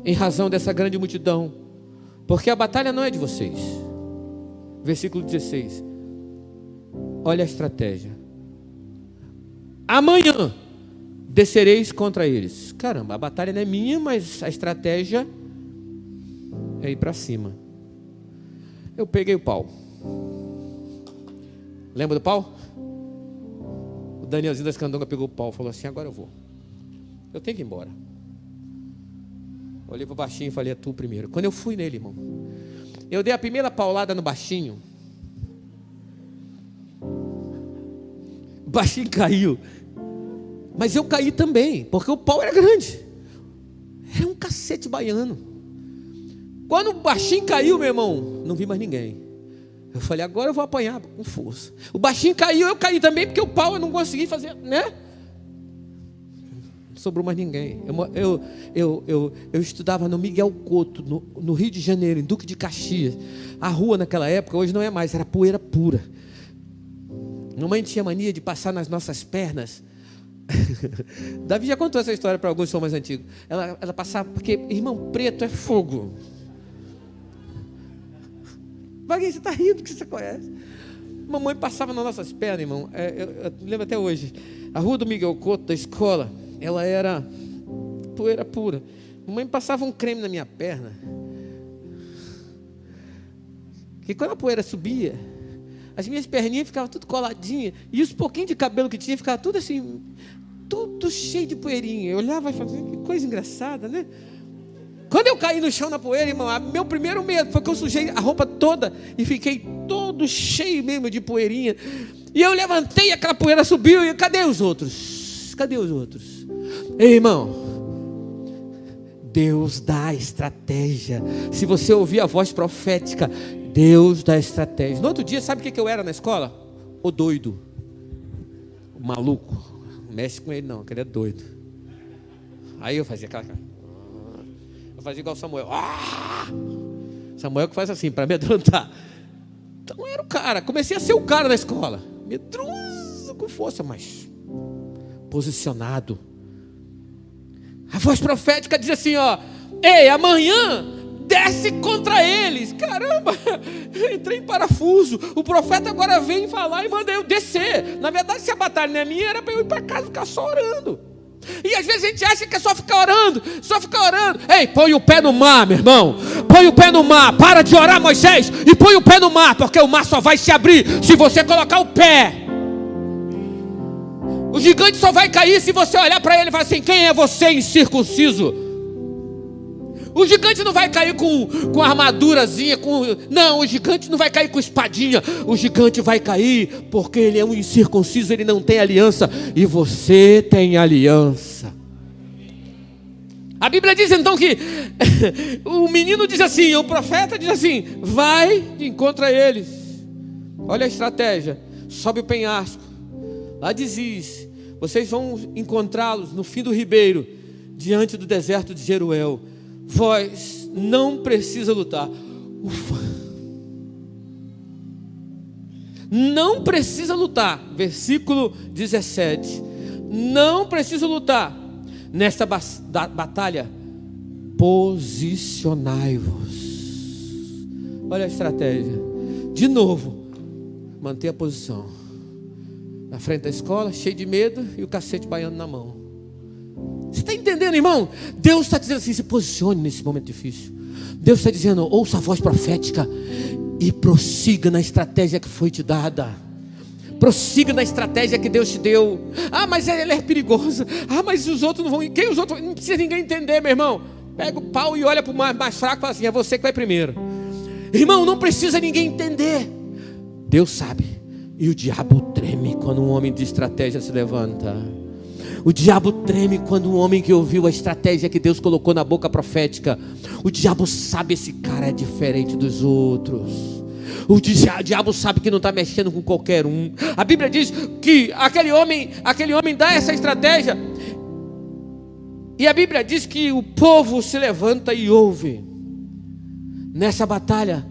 Speaker 1: em razão dessa grande multidão, porque a batalha não é de vocês. Versículo 16. Olha a estratégia. Amanhã descereis contra eles. Caramba, a batalha não é minha, mas a estratégia é ir para cima. Eu peguei o pau. Lembra do pau? O Danielzinho da Escandonga pegou o pau e falou assim, agora eu vou. Eu tenho que ir embora. Olhei para o baixinho e falei, é tu primeiro. Quando eu fui nele, irmão, eu dei a primeira paulada no baixinho. O baixinho caiu. Mas eu caí também, porque o pau era grande. Era um cacete baiano. Quando o baixinho caiu, meu irmão, não vi mais ninguém. Eu falei, agora eu vou apanhar com força. O baixinho caiu, eu caí também, porque o pau eu não consegui fazer, né? Não sobrou mais ninguém. Eu estudava no Miguel Couto, no Rio de Janeiro, em Duque de Caxias. A rua naquela época, hoje não é mais, era poeira pura. Mamãe tinha mania de passar nas nossas pernas. Davi já contou essa história para alguns que são mais antigos. Ela passava, porque irmão, preto é fogo. Vaguinho, você está rindo que você conhece. Mamãe passava nas nossas pernas, irmão. Eu lembro até hoje. A rua do Miguel Couto, da escola, ela era poeira pura. Mamãe passava um creme na minha perna, que quando a poeira subia, as minhas perninhas ficavam tudo coladinhas, e os pouquinhos de cabelo que tinha ficava tudo assim, tudo cheio de poeirinha. Eu olhava e falava, que coisa engraçada, né? Quando eu caí no chão na poeira, irmão, meu primeiro medo foi que eu sujei a roupa toda e fiquei todo cheio mesmo de poeirinha. E eu levantei, aquela poeira subiu, e cadê os outros? Cadê os outros? Ei, irmão, Deus dá estratégia. Se você ouvir a voz profética, Deus dá estratégia. No outro dia, sabe o que eu era na escola? O doido, o maluco. Não mexe com ele não, que ele é doido. Aí eu fazia aquela cara. Eu fazia igual o Samuel. Samuel que faz assim, para amedrontar. Então era o cara. Comecei a ser o cara da escola. Medroso com força, mas posicionado. A voz profética diz assim, ó: ei, amanhã desce contra eles. Caramba, entrei em parafuso. O profeta agora vem falar e manda eu descer. Na verdade, se a batalha não é minha, era para eu ir para casa e ficar só orando. E às vezes a gente acha que é só ficar orando, só ficar orando. Ei, põe o pé no mar, meu irmão. Põe o pé no mar. Para de orar, Moisés, e põe o pé no mar, porque o mar só vai se abrir se você colocar o pé. O gigante só vai cair se você olhar para ele e falar assim: quem é você, incircunciso? O gigante não vai cair com armadurazinha, não, o gigante não vai cair com espadinha. O gigante vai cair porque ele é um incircunciso, ele não tem aliança, e você tem aliança. A Bíblia diz então que o menino diz assim, o profeta diz assim: vai de encontro a eles. Olha a estratégia. Sobe o penhasco, lá de Ziz, vocês vão encontrá-los no fim do ribeiro, diante do deserto de Jeruel. Vós não precisa lutar. Ufa. Não precisa lutar. Versículo 17. Não precisa lutar. Nesta batalha, posicionai-vos. Olha a estratégia. De novo, manter a posição. Na frente da escola, cheio de medo e o cacete baiano na mão. Você está entendendo, irmão? Deus está dizendo assim: se posicione nesse momento difícil. Deus está dizendo: ouça a voz profética e prossiga na estratégia que foi te dada. Prossiga na estratégia que Deus te deu. Ah, mas ele é perigoso. Ah, mas os outros não vão. Quem os outros? Não precisa ninguém entender, meu irmão. Pega o pau e olha para o mais fraco e fala assim: é você que vai primeiro. Irmão, não precisa ninguém entender. Deus sabe. E o diabo treme quando um homem de estratégia se levanta. O diabo treme quando um homem que ouviu a estratégia que Deus colocou na boca profética. O diabo sabe: esse cara é diferente dos outros. O diabo sabe que não está mexendo com qualquer um. A Bíblia diz que aquele homem dá essa estratégia. E a Bíblia diz que o povo se levanta e ouve. Nessa batalha,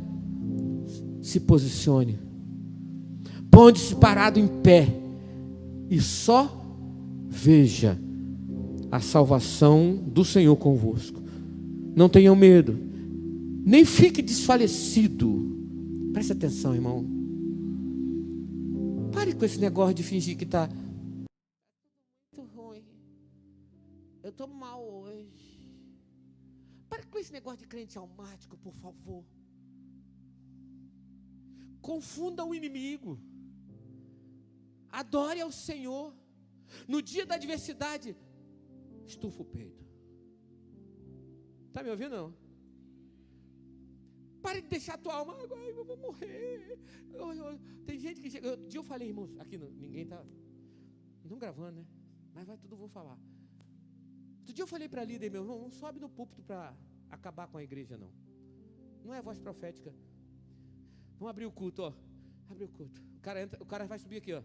Speaker 1: se posicione. Ponde-se parado em pé e só veja a salvação do Senhor convosco. Não tenham medo, nem fique desfalecido. Preste atenção, irmão. Pare com esse negócio de fingir que está muito ruim. Eu estou mal hoje. Pare com esse negócio de crente almático, por favor. Confunda o inimigo. Adore ao Senhor. No dia da adversidade, estufa o peito. Está me ouvindo, não? Pare de deixar a tua alma: agora eu vou morrer. Tem gente que chega. Outro dia eu falei, irmãos, aqui ninguém está não gravando, né? Mas tudo vou falar. Outro dia eu falei para a líder, meu irmão: não sobe no púlpito para acabar com a igreja, não. Não é voz profética. Vamos abrir o culto, ó. Abre o culto. O cara vai subir aqui, ó.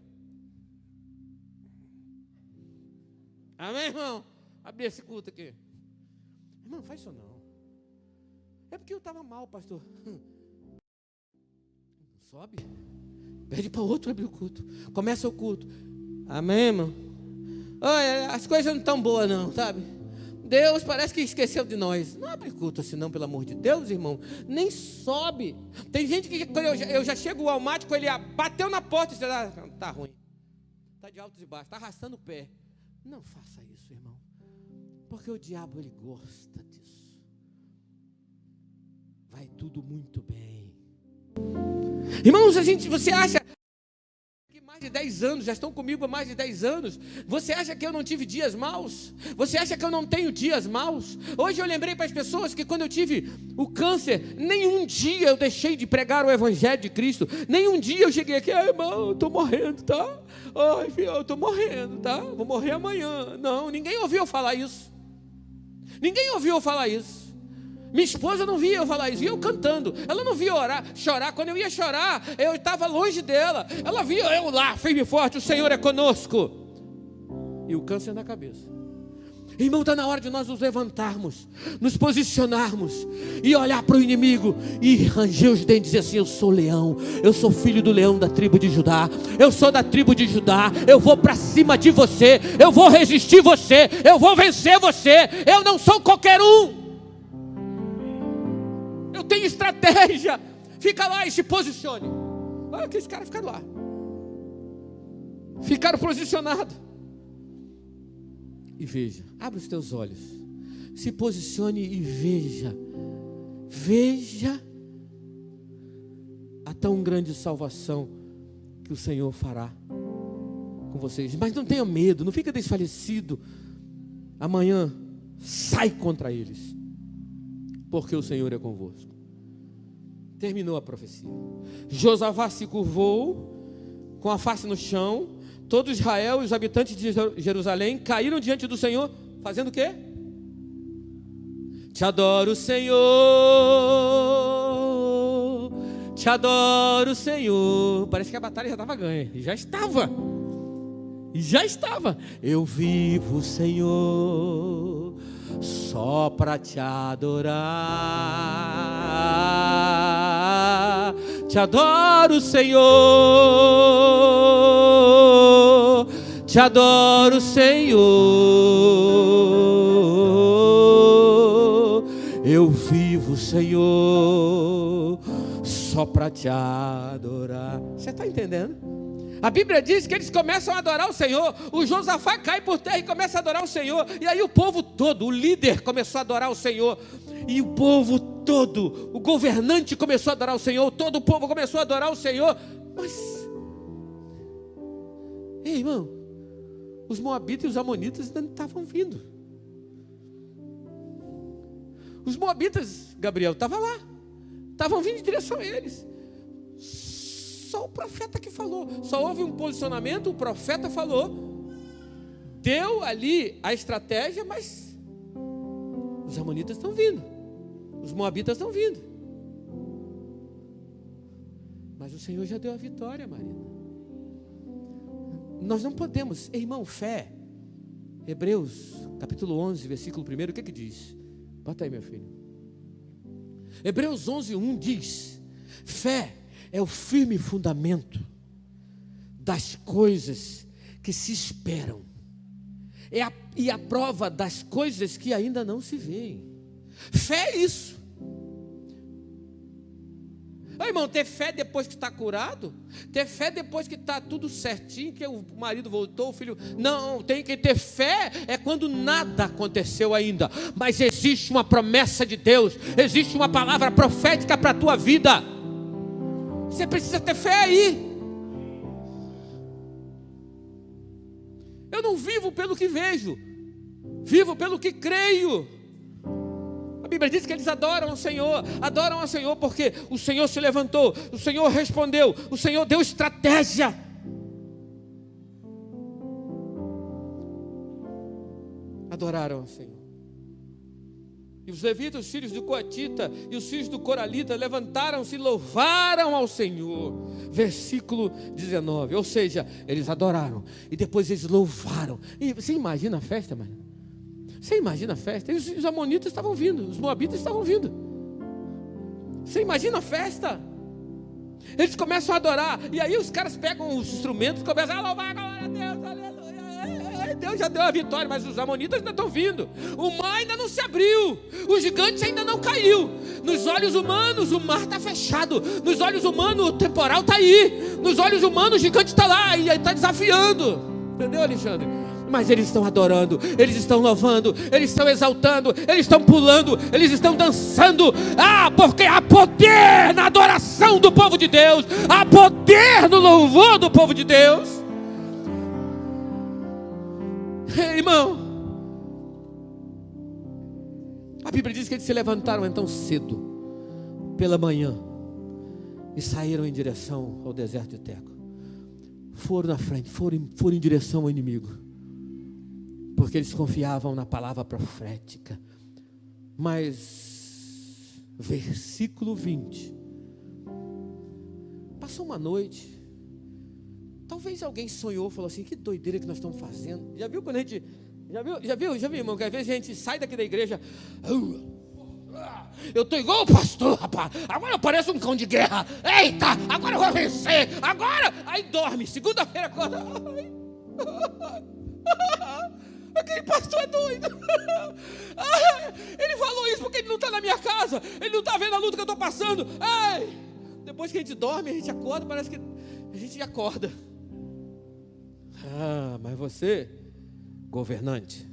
Speaker 1: Amém, irmão? Abrir esse culto aqui. Irmão, não faz isso não. É porque eu estava mal, pastor. Sobe. Pede para outro abrir o culto. Começa o culto. Amém, irmão? Olha, as coisas não estão boas não, sabe? Deus parece que esqueceu de nós. Não abre culto assim não, pelo amor de Deus, irmão. Nem sobe. Tem gente que quando eu já chego o almático, ele bateu na porta e diz: tá ruim. Tá de altos e baixos, tá arrastando o pé. Não faça isso, irmão. Porque o diabo, ele gosta disso. Vai tudo muito bem. Irmãos, você acha que mais de 10 anos, já estão comigo há mais de 10 anos. Você acha que eu não tive dias maus? Você acha que eu não tenho dias maus? Hoje eu lembrei para as pessoas que quando eu tive o câncer, nenhum dia eu deixei de pregar o Evangelho de Cristo. Nenhum dia eu cheguei aqui: irmão, eu estou morrendo, tá? Ai, filho, eu estou morrendo, tá? Vou morrer amanhã. Não, ninguém ouviu eu falar isso. Ninguém ouviu eu falar isso. Minha esposa não via eu falar isso, via eu cantando. Ela não via chorar. Quando eu ia chorar, eu estava longe dela. Ela via eu lá, firme e forte: o Senhor é conosco. E o câncer na cabeça. Irmão, está na hora de nós nos levantarmos, nos posicionarmos e olhar para o inimigo e ranger os dentes e dizer assim: eu sou leão, eu sou filho do leão da tribo de Judá, eu sou da tribo de Judá, eu vou para cima de você, eu vou resistir você, eu vou vencer você, eu não sou qualquer um, eu tenho estratégia. Fica lá e se posicione. Olha que esses caras ficaram lá, ficaram posicionados. E veja, abre os teus olhos, se posicione e veja a tão grande salvação que o Senhor fará com vocês. Mas não tenha medo, não fica desfalecido. Amanhã sai contra eles, porque o Senhor é convosco. Terminou a profecia. Josafá se curvou com a face no chão. Todo Israel e os habitantes de Jerusalém caíram diante do Senhor, fazendo o quê? Te adoro, Senhor, te adoro, Senhor. Parece que a batalha já estava ganha, e já estava. Eu vivo, Senhor, só para te adorar. Te adoro, Senhor, te adoro, Senhor. Eu vivo, Senhor, só para te adorar. Você está entendendo? A Bíblia diz que eles começam a adorar o Senhor. O Josafá cai por terra e começa a adorar o Senhor. E aí o povo todo, o líder começou a adorar o Senhor. E o povo todo, o governante começou a adorar o Senhor. Todo o povo começou a adorar o Senhor. Mas, ei, irmão, os moabitas e os amonitas ainda não estavam vindo. Os moabitas, Gabriel, estavam lá, estavam vindo em direção a eles. Só o profeta que falou. Só houve um posicionamento, o profeta falou, deu ali a estratégia, mas os amonitas estão vindo, os moabitas estão vindo. Mas o Senhor já deu a vitória, Marina. Nós não podemos, irmão, fé. Hebreus capítulo 11, versículo 1, o que diz? Bota aí, meu filho. Hebreus 11, 1 diz: fé é o firme fundamento das coisas que se esperam, e a prova das coisas que ainda não se veem. Fé é isso. Irmão, ter fé depois que está curado, ter fé depois que está tudo certinho, que o marido voltou, o filho... Não, tem que ter fé é quando nada aconteceu ainda, mas existe uma promessa de Deus, existe uma palavra profética para a tua vida. Você precisa ter fé aí. Eu não vivo pelo que vejo, vivo pelo que creio. A Bíblia diz que eles adoram ao Senhor porque o Senhor se levantou, o Senhor respondeu, o Senhor deu estratégia. Adoraram ao Senhor. E os levitas, os filhos do Coatita e os filhos do Coralita levantaram-se e louvaram ao Senhor. Versículo 19. Ou seja, eles adoraram e depois eles louvaram. E você imagina a festa, mano? Você imagina a festa? E os amonitas estavam vindo, os moabitas estavam vindo. Você imagina a festa? Eles começam a adorar. E aí os caras pegam os instrumentos e começam a louvar, glória a Deus, aleluia. Deus já deu a vitória, mas os amonitas ainda estão vindo. O mar ainda não se abriu, o gigante ainda não caiu. Nos olhos humanos o mar está fechado, nos olhos humanos o temporal está aí, nos olhos humanos o gigante está lá e está desafiando. Entendeu, Alexandre? Mas eles estão adorando, eles estão louvando, eles estão exaltando, eles estão pulando, eles estão dançando. Porque há poder na adoração do povo de Deus, há poder no louvor do povo de Deus. Irmão, a Bíblia diz que eles se levantaram então cedo, pela manhã, e saíram em direção ao deserto de Teco. Foram na frente, foram em direção ao inimigo, porque eles confiavam na palavra profética. Mas versículo 20, passou uma noite, talvez alguém sonhou, falou assim: que doideira que nós estamos fazendo. Já viu quando a gente Já viu, irmão, que às vezes a gente sai daqui da igreja, eu tô igual o pastor, rapaz, agora eu pareço um cão de guerra, eita, agora eu vou vencer, agora, aí dorme, segunda-feira acorda, aquele pastor é doido, ele falou isso porque ele não está na minha casa, ele não está vendo a luta que eu estou passando, depois que a gente dorme, a gente acorda, parece que a gente acorda. Mas você, governante,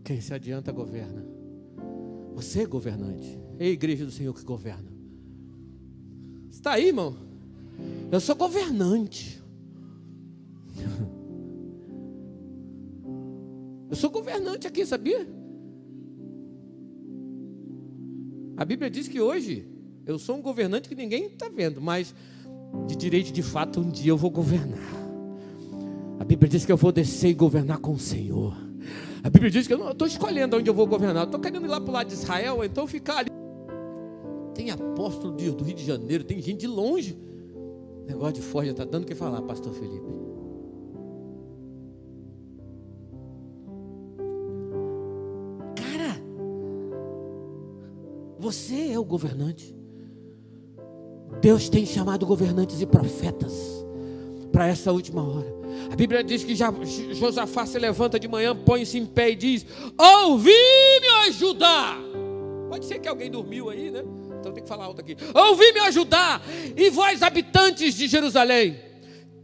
Speaker 1: quem se adianta governa. Você, governante, é a igreja do Senhor que governa. Você está aí, irmão? Eu sou governante. Eu sou governante aqui, sabia? A Bíblia diz que hoje eu sou um governante que ninguém está vendo, mas de direito, de fato, um dia eu vou governar. A Bíblia diz que eu vou descer e governar com o Senhor. A Bíblia diz que eu estou escolhendo onde eu vou governar. Eu estou querendo ir lá para o lado de Israel, então ficar ali. Tem apóstolo do Rio de Janeiro, tem gente de longe. O negócio de fora já está dando o que falar, pastor Felipe. Cara, você é o governante. Deus tem chamado governantes e profetas para essa última hora. A Bíblia diz que Josafá se levanta de manhã, põe-se em pé e diz: ouvi-me ajudar. Pode ser que alguém dormiu aí, né? Então tem que falar alto aqui. Ouvi-me ajudar, e vós, habitantes de Jerusalém,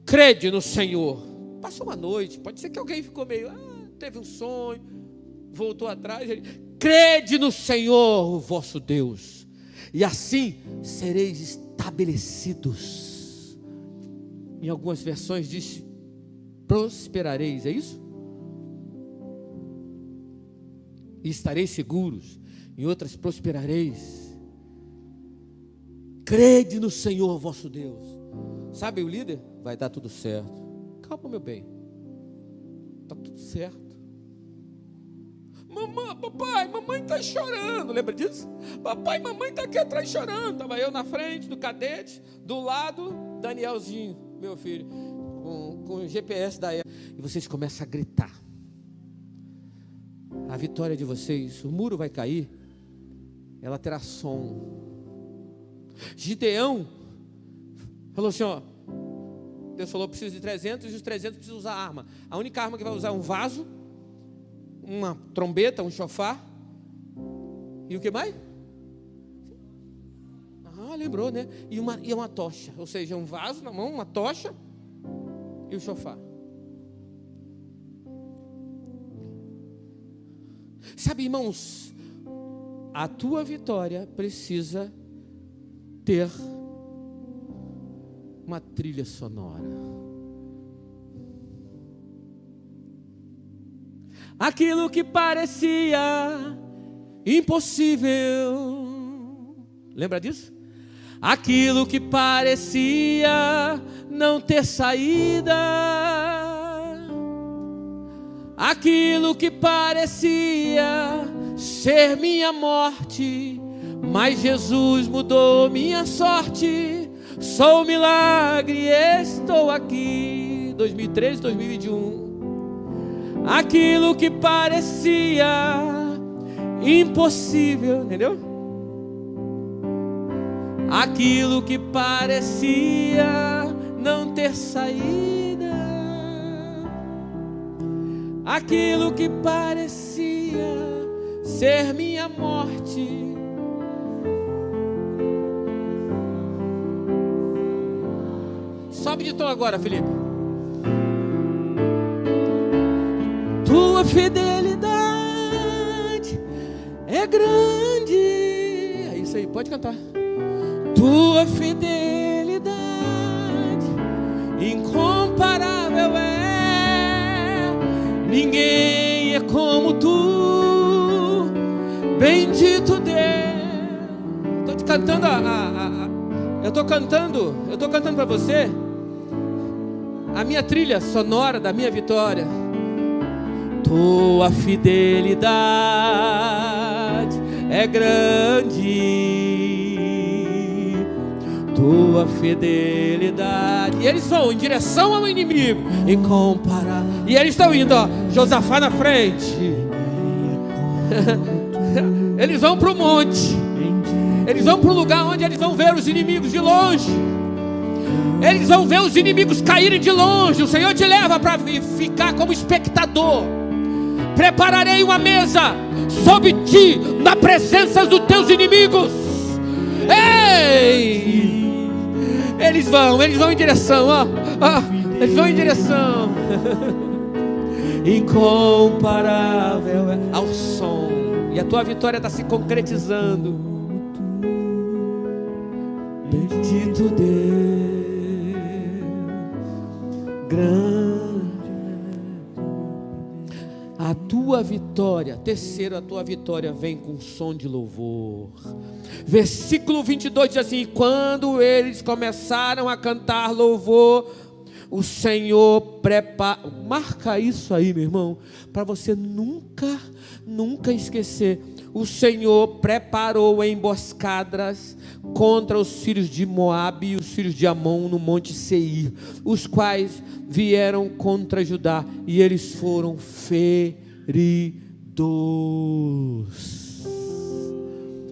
Speaker 1: crede no Senhor. Passou uma noite, pode ser que alguém ficou meio, teve um sonho, voltou atrás. Crede no Senhor, o vosso Deus, e assim sereis estabelecidos. Em algumas versões diz: prosperareis, é isso? E estareis seguros. Em outras, prosperareis. Crede no Senhor vosso Deus. Sabe o líder? Vai dar tudo certo. Calma, meu bem, está tudo certo. Papai, mamãe está chorando, lembra disso? Papai e mamãe está aqui atrás chorando. Estava eu na frente do cadete, do lado, Danielzinho, meu filho, com o GPS da época. E vocês começam a gritar. A vitória de vocês, o muro vai cair, ela terá som. Gideão falou assim, Deus falou, preciso de 300, e os 300 precisam usar arma. A única arma que vai usar é um vaso, uma trombeta, um chofar. E o que mais? Lembrou, né? E uma tocha, ou seja, um vaso na mão, uma tocha e o chofar. Sabe, irmãos, a tua vitória precisa ter uma trilha sonora. Aquilo que parecia impossível, lembra disso? Aquilo que parecia não ter saída, aquilo que parecia ser minha morte, mas Jesus mudou minha sorte. Sou um milagre, estou aqui. 2013, 2021. Aquilo que parecia impossível, entendeu? Aquilo que parecia não ter saída, aquilo que parecia ser minha morte, sobe de tom agora, Felipe. Tua fidelidade é grande. É isso aí, pode cantar. Tua fidelidade incomparável é. Ninguém é como tu. Bendito Deus. Estou te cantando eu estou cantando para você a minha trilha sonora da minha vitória. Tua fidelidade é grande, tua fidelidade. E eles vão em direção ao inimigo, incomparável. E eles estão indo, ó, Josafá na frente. Eles vão para o monte. Eles vão para o lugar onde eles vão ver os inimigos de longe. Eles vão ver os inimigos caírem de longe. O Senhor te leva para ficar como espectador. Prepararei uma mesa sobre ti, na presença dos teus inimigos. Ei! Eles vão em direção, ó. Eles vão em direção. Incomparável ao som. E a tua vitória está se concretizando. Bendito Deus, grande. A tua vitória, terceiro, a tua vitória vem com som de louvor. Versículo 22 diz assim: quando eles começaram a cantar louvor, o Senhor prepara. Marca isso aí, meu irmão, para você nunca esquecer. O Senhor preparou emboscadas contra os filhos de Moabe e os filhos de Amon no monte Seir, os quais vieram contra Judá, e eles foram feridos.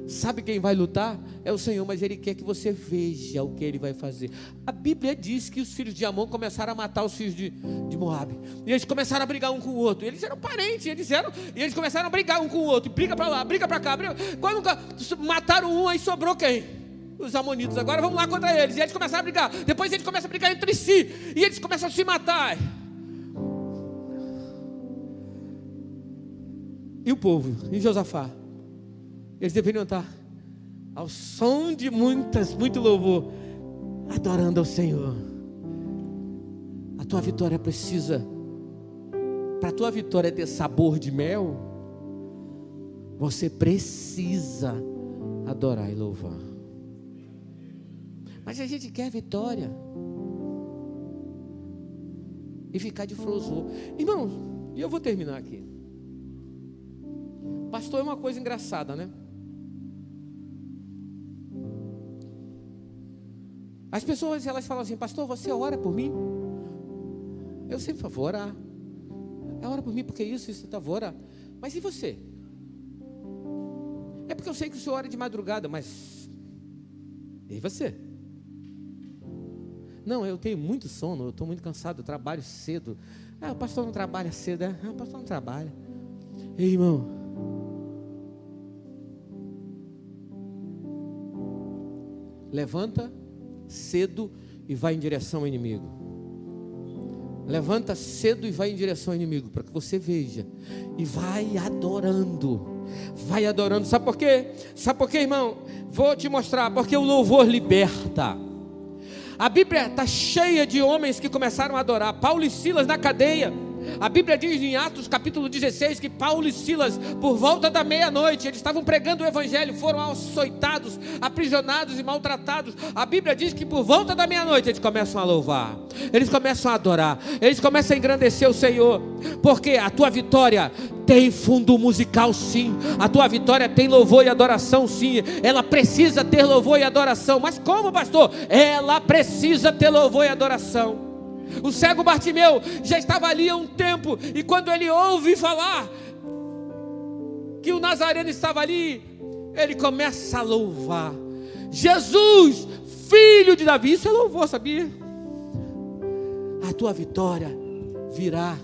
Speaker 1: Sabe quem vai lutar? É o Senhor, mas Ele quer que você veja o que Ele vai fazer. A Bíblia diz que os filhos de Amon começaram a matar os filhos de Moabe, e eles começaram a brigar um com o outro. Eles eram parentes, e eles começaram a brigar um com o outro, e briga para lá, briga para cá, Quando mataram um, aí sobrou quem? Os amonitas. Agora vamos lá contra eles. E eles começaram a brigar. Depois eles começam a brigar entre si, e eles começam a se matar. E o povo, e Josafá, eles deveriam estar ao som de muito louvor, adorando ao Senhor. A tua vitória precisa, para a tua vitória ter sabor de mel, você precisa adorar e louvar. Mas a gente quer vitória e ficar de frozô. Irmãos, e eu vou terminar aqui. Pastor é uma coisa engraçada, né? As pessoas, elas falam assim: pastor, você ora por mim? Eu sempre falo: vou orar. Ora por mim porque isso, tá, vou orar. Mas e você? É porque eu sei que o senhor ora de madrugada, mas e você? Não, eu tenho muito sono, eu estou muito cansado, eu trabalho cedo. O pastor não trabalha cedo, o pastor não trabalha. Ei, irmão, levanta cedo e vai em direção ao inimigo. Levanta cedo e vai em direção ao inimigo, para que você veja. E vai adorando. Vai adorando. Sabe por quê? Sabe por quê, irmão? Vou te mostrar. Porque o louvor liberta. A Bíblia está cheia de homens que começaram a adorar. Paulo e Silas na cadeia. A Bíblia diz em Atos capítulo 16 que Paulo e Silas, por volta da meia-noite, eles estavam pregando o evangelho, foram açoitados, aprisionados e maltratados. A Bíblia diz que por volta da meia-noite eles começam a louvar, eles começam a adorar, eles começam a engrandecer o Senhor. Porque a tua vitória tem fundo musical, sim. A tua vitória tem louvor e adoração, sim. Ela precisa ter louvor e adoração. Mas como, pastor? Ela precisa ter louvor e adoração. O cego Bartimeu já estava ali há um tempo, e quando ele ouve falar que o Nazareno estava ali, ele começa a louvar: Jesus, filho de Davi. Isso é louvor, sabia? A tua vitória virá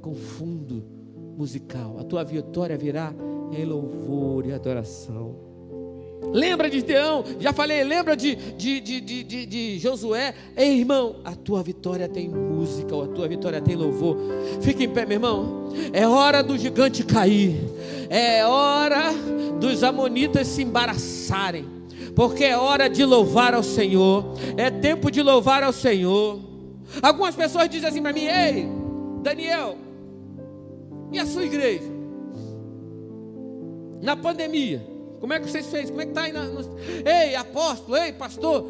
Speaker 1: com fundo musical. A tua vitória virá em louvor e adoração. Lembra de Gideão? Já falei. Lembra de Josué? Ei, irmão, a tua vitória tem música, a tua vitória tem louvor. Fica em pé, meu irmão. É hora do gigante cair. É hora dos amonitas se embaraçarem. Porque é hora de louvar ao Senhor. É tempo de louvar ao Senhor. Algumas pessoas dizem assim para mim: ei, Daniel, e a sua igreja? Na pandemia, como é que vocês fez? Como é que está aí? Ei, apóstolo, ei, pastor.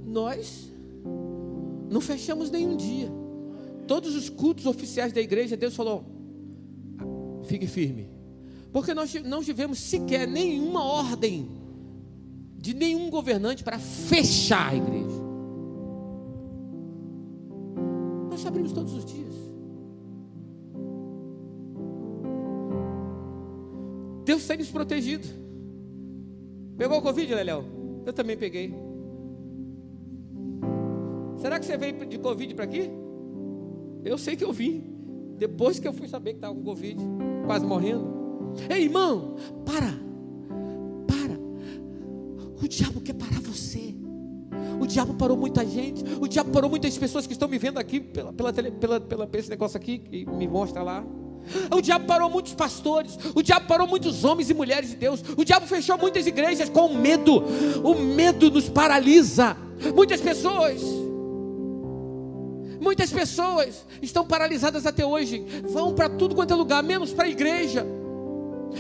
Speaker 1: Nós não fechamos nenhum dia. Todos os cultos oficiais da igreja, Deus falou: fique firme. Porque nós não tivemos sequer nenhuma ordem de nenhum governante para fechar a igreja. Nós abrimos todos os dias. Deus tem nos protegido. Pegou o Covid, Leléo? Eu também peguei. Será que você veio de Covid para aqui? Eu sei que eu vim. Depois que eu fui saber que estava com Covid, quase morrendo. Ei, irmão, para. O diabo quer parar você. O diabo parou muita gente. O diabo parou muitas pessoas que estão me vendo aqui pela esse negócio aqui que me mostra lá. O diabo parou muitos pastores. O diabo parou muitos homens e mulheres de Deus. O diabo fechou muitas igrejas com medo. O medo nos paralisa. Muitas pessoas estão paralisadas até hoje. Vão para tudo quanto é lugar, menos para a igreja.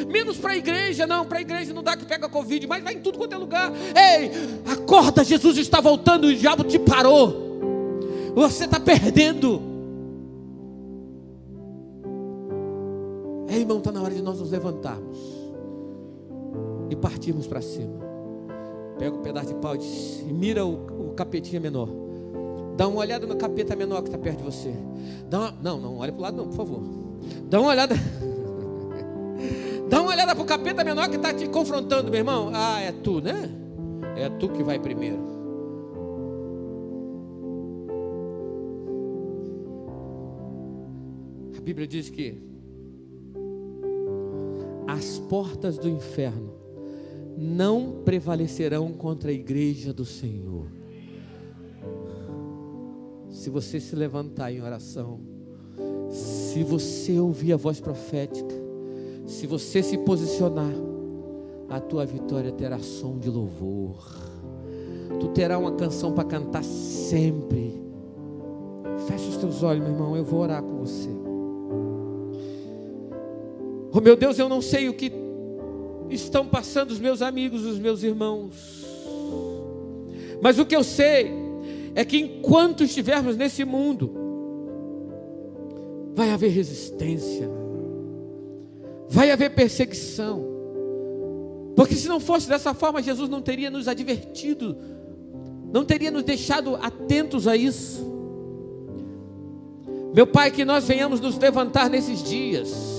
Speaker 1: Menos para a igreja, não, para a igreja não dá que pega Covid, mas vai em tudo quanto é lugar. Ei, acorda, Jesus está voltando, o diabo te parou. Você está perdendo. Ei, irmão, está na hora de nós nos levantarmos e partirmos para cima. Pega um pedaço de pau e mira o capetinha menor. Dá uma olhada no capeta menor que está perto de você. Não, olha para o lado não, por favor. Dá uma olhada para o capeta menor que está te confrontando, meu irmão. Ah, é tu, né? É tu que vai primeiro. A Bíblia diz que as portas do inferno não prevalecerão contra a igreja do Senhor. Se você se levantar em oração, se você ouvir a voz profética, se você se posicionar, a tua vitória terá som de louvor. Tu terá uma canção para cantar sempre. Fecha os teus olhos, meu irmão, eu vou orar com você. Oh meu Deus, eu não sei o que estão passando os meus amigos, os meus irmãos, mas o que eu sei é que enquanto estivermos nesse mundo, vai haver resistência, vai haver perseguição, porque se não fosse dessa forma, Jesus não teria nos advertido, não teria nos deixado atentos a isso. Meu Pai, que nós venhamos nos levantar nesses dias,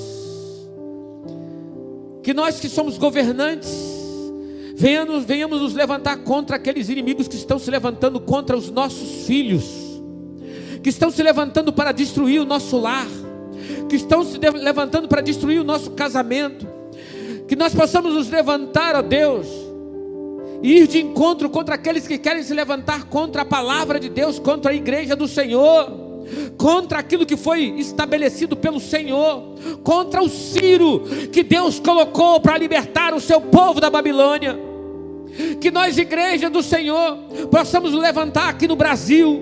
Speaker 1: que nós que somos governantes, venhamos nos levantar contra aqueles inimigos que estão se levantando contra os nossos filhos, que estão se levantando para destruir o nosso lar, que estão se levantando para destruir o nosso casamento. Que nós possamos nos levantar, ó Deus, e ir de encontro contra aqueles que querem se levantar contra a palavra de Deus, contra a igreja do Senhor, contra aquilo que foi estabelecido pelo Senhor, contra o Ciro que Deus colocou para libertar o seu povo da Babilônia. Que nós, igreja do Senhor, possamos nos levantar aqui no Brasil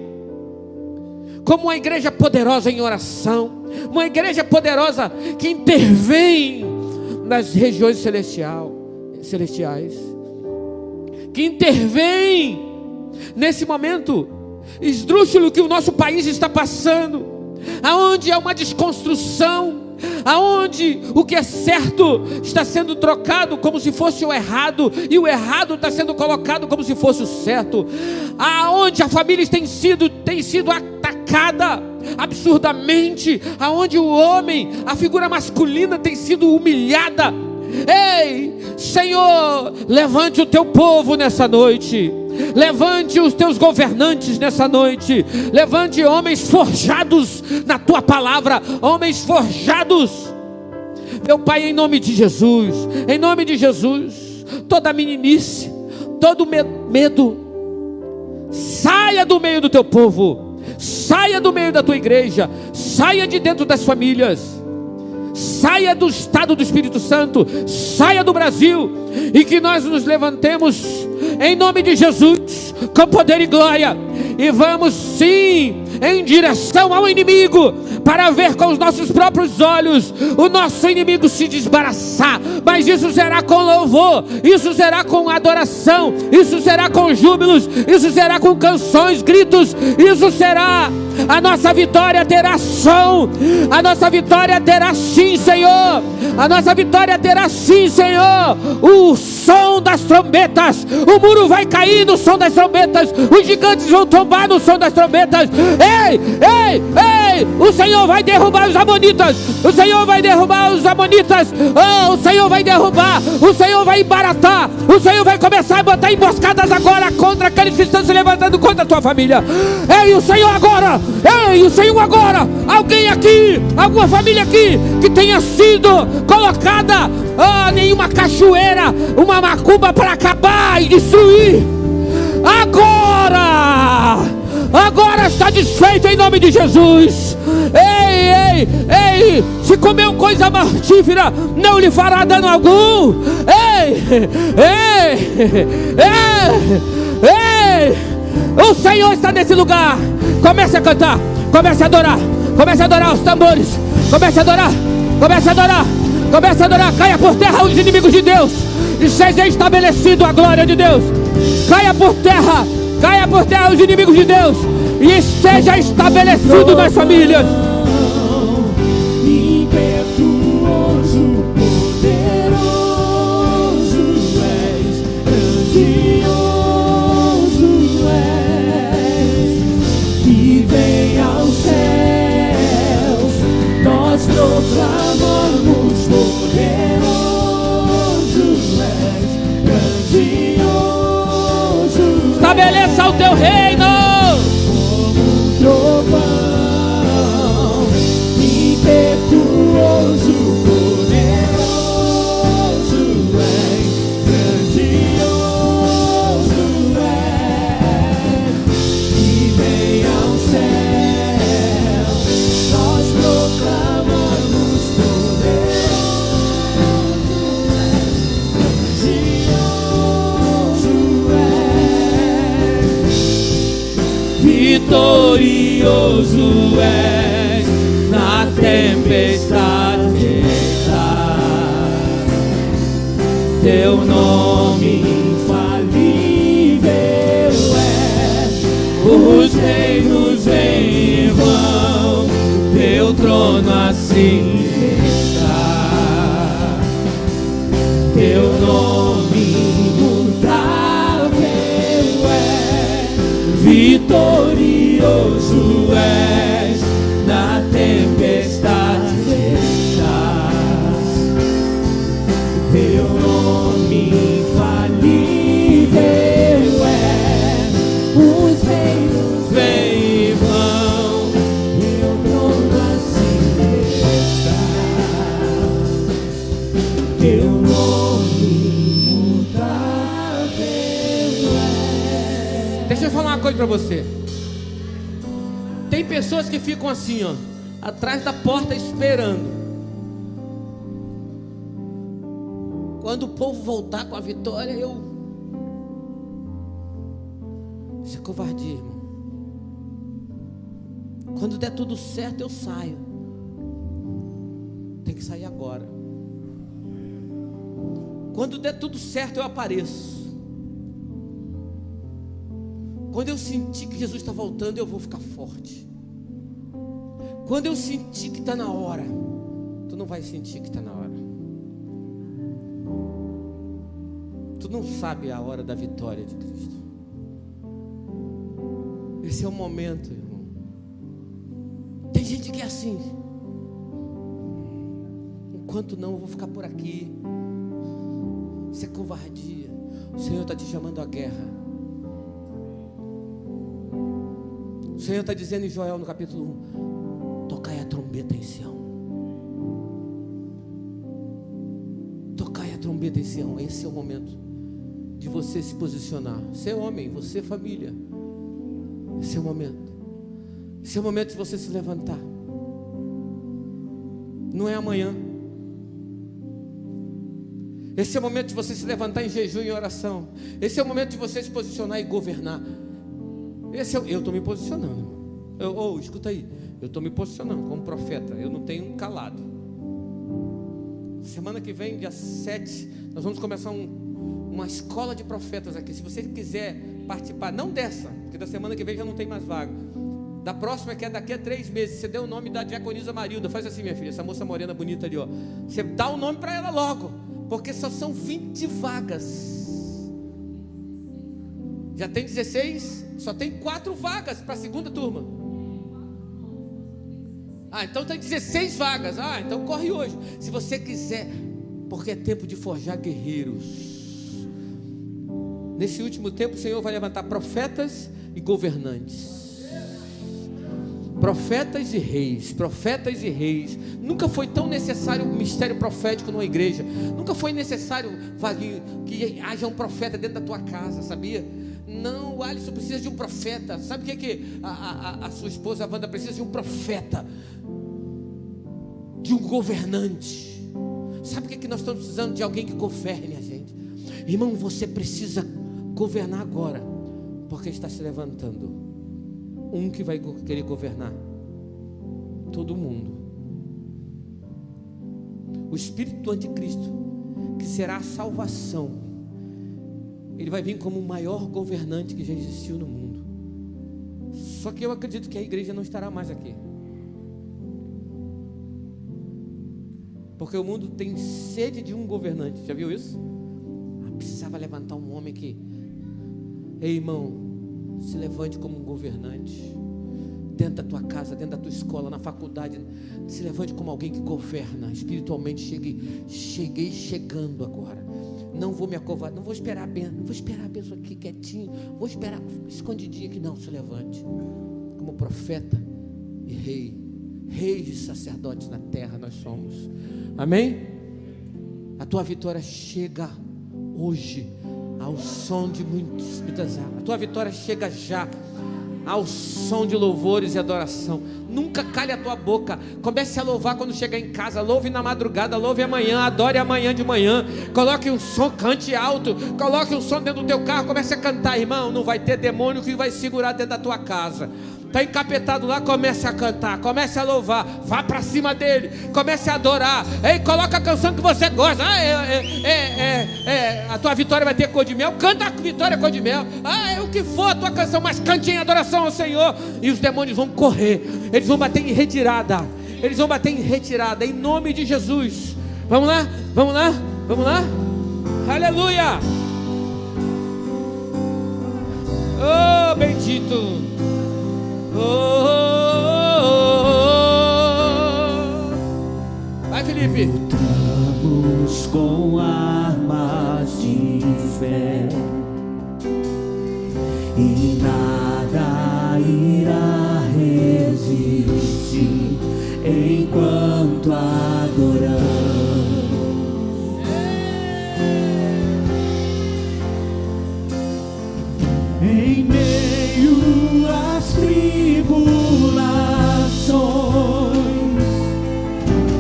Speaker 1: como uma igreja poderosa em oração, uma igreja poderosa que intervém nas regiões celestiais, que intervém nesse momento esdrúxulo que o nosso país está passando, aonde há uma desconstrução, aonde o que é certo está sendo trocado como se fosse o errado, e o errado está sendo colocado como se fosse o certo, aonde a família tem sido atacada absurdamente, aonde o homem, a figura masculina tem sido humilhada. Ei, Senhor, levante o teu povo nessa noite, levante os teus governantes nessa noite, levante homens forjados na tua palavra, homens forjados, meu Pai, em nome de Jesus, toda meninice, todo medo, saia do meio do teu povo, saia do meio da tua igreja, saia de dentro das famílias, saia do estado do Espírito Santo, saia do Brasil, e que nós nos levantemos em nome de Jesus, com poder e glória, e vamos sim em direção ao inimigo, para ver com os nossos próprios olhos o nosso inimigo se desembaraçar. Mas isso será com louvor, isso será com adoração, isso será com júbilos, isso será com canções, gritos, isso será. A nossa vitória terá som, a nossa vitória terá sim, Senhor, a nossa vitória terá sim, Senhor, o som das trombetas. O muro vai cair no som das trombetas, os gigantes vão tombar no som das trombetas. Ei, ei, ei, o Senhor vai derrubar os amonitas, o Senhor vai derrubar os amonitas, oh, o Senhor vai derrubar, o Senhor vai embaratar, o Senhor vai começar a botar emboscadas agora contra aqueles que estão se levantando contra a tua família. Ei, o Senhor agora, ei, o Senhor agora, alguém aqui, alguma família aqui que tenha sido colocada em uma cachoeira, uma macumba para acabar e destruir, agora está desfeito em nome de Jesus. Ei, ei, ei, se comeu coisa mortífera, não lhe fará dano algum. Ei, ei, ei, ei, o Senhor está nesse lugar. Comece a cantar, comece a adorar os tambores, comece a adorar, comece a adorar, comece a adorar. Caia por terra os inimigos de Deus e seja estabelecido a glória de Deus. Caia por terra os inimigos de Deus e seja estabelecido nas famílias.
Speaker 2: Proclamamos poderoso és, grandioso.
Speaker 1: Estabeleça o teu reino
Speaker 2: Como trovão, impetuoso, poderoso és, grandioso és, e vem ao céu, nós proclamamos vitorioso és na tempestade. Teu nome infalível é, os reinos vêm em vão, teu trono assim está. Teu nome imutável é, vitorioso és, na tempestade estás. Teu nome infalível é, os reinos vêm e vão, teu trono assim está. Teu nome imutável é.
Speaker 1: Deixa eu falar uma coisa para você. Tem pessoas que ficam assim, ó, atrás da porta esperando. Quando o povo voltar com a vitória, isso é covardia, irmão. Quando der tudo certo, eu saio. Tem que sair agora. Quando der tudo certo, eu apareço. Quando eu sentir que Jesus está voltando, eu vou ficar forte. Quando eu sentir que está na hora, tu não vai sentir que está na hora. Tu não sabe a hora da vitória de Cristo. Esse é o momento, irmão. Tem gente que é assim. Enquanto não, eu vou ficar por aqui. Isso é covardia. O Senhor está te chamando à guerra. O Senhor está dizendo em Joel no capítulo 1: tocai a trombeta em Sião. Tocai a trombeta em Sião. Esse é o momento de você se posicionar. Você é homem, você é família. Esse é o momento. Esse é o momento de você se levantar. Não é amanhã. Esse é o momento de você se levantar em jejum e oração. Esse é o momento de você se posicionar e governar. Eu estou me posicionando, irmão. Escuta aí. Eu estou me posicionando como profeta. Eu não tenho calado. Semana que vem, dia 7, nós vamos começar uma escola de profetas aqui. Se você quiser participar, não dessa, porque da semana que vem já não tem mais vaga. Da próxima, que é daqui a 3 meses. Você deu o nome da diaconisa Marilda. Faz assim, minha filha, essa moça morena bonita ali, ó. Você dá o nome para ela logo, porque só são 20 vagas. Já tem 16, só tem 4 vagas para a segunda turma. Então tem 16 vagas. Então corre hoje, se você quiser, porque é tempo de forjar guerreiros. Nesse último tempo o Senhor vai levantar profetas e governantes, profetas e reis, profetas e reis. Nunca foi tão necessário o ministério profético numa igreja. Nunca foi necessário que haja um profeta dentro da tua casa, sabia? Não, o Alisson precisa de um profeta. Sabe o que a sua esposa, a Wanda, precisa de um profeta, de um governante. Sabe o que nós estamos precisando? De alguém que governe a gente. Irmão, você precisa governar agora, porque está se levantando um que vai querer governar todo mundo. O espírito do anticristo, que será a salvação, ele vai vir como o maior governante que já existiu no mundo. Só que eu acredito que a igreja não estará mais aqui, porque o mundo tem sede de um governante. Já viu isso? Precisava levantar um homem que, ei irmão, se levante como um governante. Dentro da tua casa, dentro da tua escola, na faculdade, se levante como alguém que governa espiritualmente. Cheguei chegando agora. Não vou me acovardar, não vou esperar a bênção aqui quietinho, vou esperar escondidinho aqui. Não, se levante como profeta e rei. Reis e sacerdotes na terra nós somos. Amém? A tua vitória chega hoje ao som de muitas águas. A tua vitória chega já ao som de louvores e adoração. Nunca cale a tua boca. Comece a louvar quando chegar em casa. Louve na madrugada, louve amanhã, adore amanhã de manhã. Coloque um som, cante alto. Coloque um som dentro do teu carro, comece a cantar, irmão. Não vai ter demônio que vai segurar dentro da tua casa. Está encapetado lá, comece a cantar, comece a louvar, vá para cima dele, comece a adorar. Ei, coloca a canção que você gosta. A tua vitória vai ter cor de mel, canta a vitória cor de mel. O que for a tua canção, mas cante em adoração ao Senhor. E os demônios vão correr, eles vão bater em retirada, em nome de Jesus. Vamos lá, vamos lá, vamos lá. Aleluia. Oh, bendito. Vai, Felipe.
Speaker 2: Lutamos com armas de fé e nada irá resistir enquanto adoramos. Em meio às tribulações,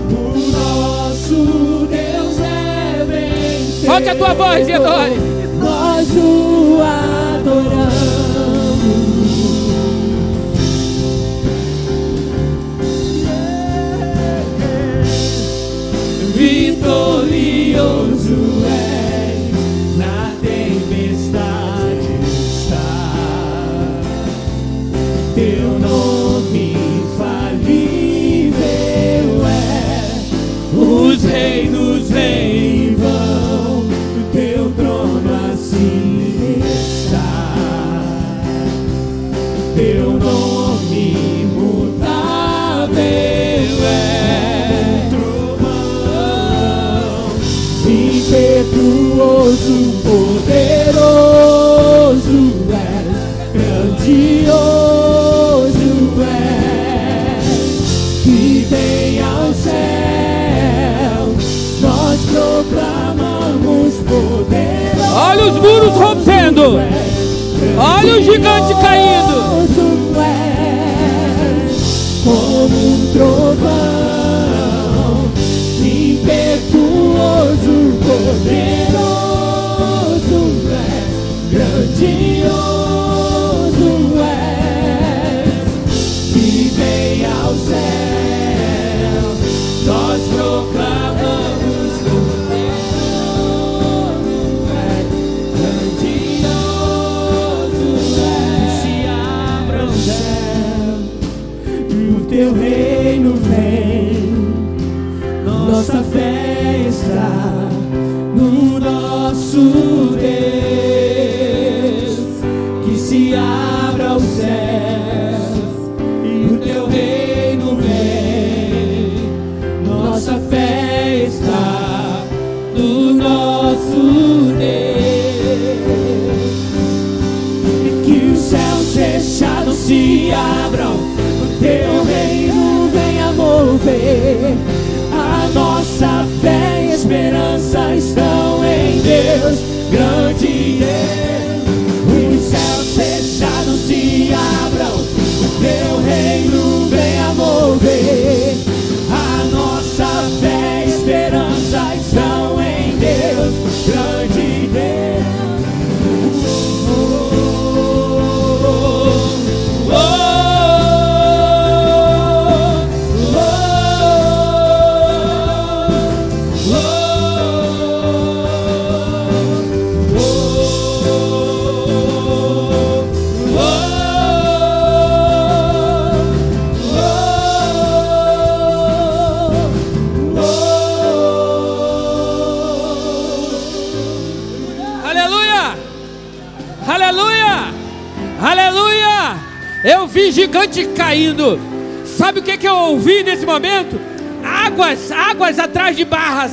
Speaker 2: o nosso Deus é vencedor.
Speaker 1: Solte a tua voz e adore.
Speaker 2: Nós o adoramos. Vitorioso é na tempestade está. Teu nome infalível é. Os reinos vêm e vão, teu trono assim está. Teu nome imutável é. Trovão impetuoso, poderoso é. Grandioso é. Que vem ao céu, nós proclamamos poderoso.
Speaker 1: Olha os muros rompendo, olha o gigante caindo.
Speaker 2: Como um trovão, impetuoso, poderoso é, grandioso é, que vem ao céu, nós proclamamos o teu nome é grandioso, que se abra o céu e o teu reino vem. Nossa fé está no nosso Deus, que se abra o céu e o teu reino vem. Nossa fé está no nosso Deus. E que os céus fechados se abram, o teu reino venha mover. A nossa fé e esperança estão em Deus, grande Deus. Os céus fechados se abram, o teu reino venha mover. A nossa fé e esperança estão em Deus, grande Deus.
Speaker 1: Aleluia! Eu vi gigante caindo. Sabe o que eu ouvi nesse momento? Águas atrás de barras.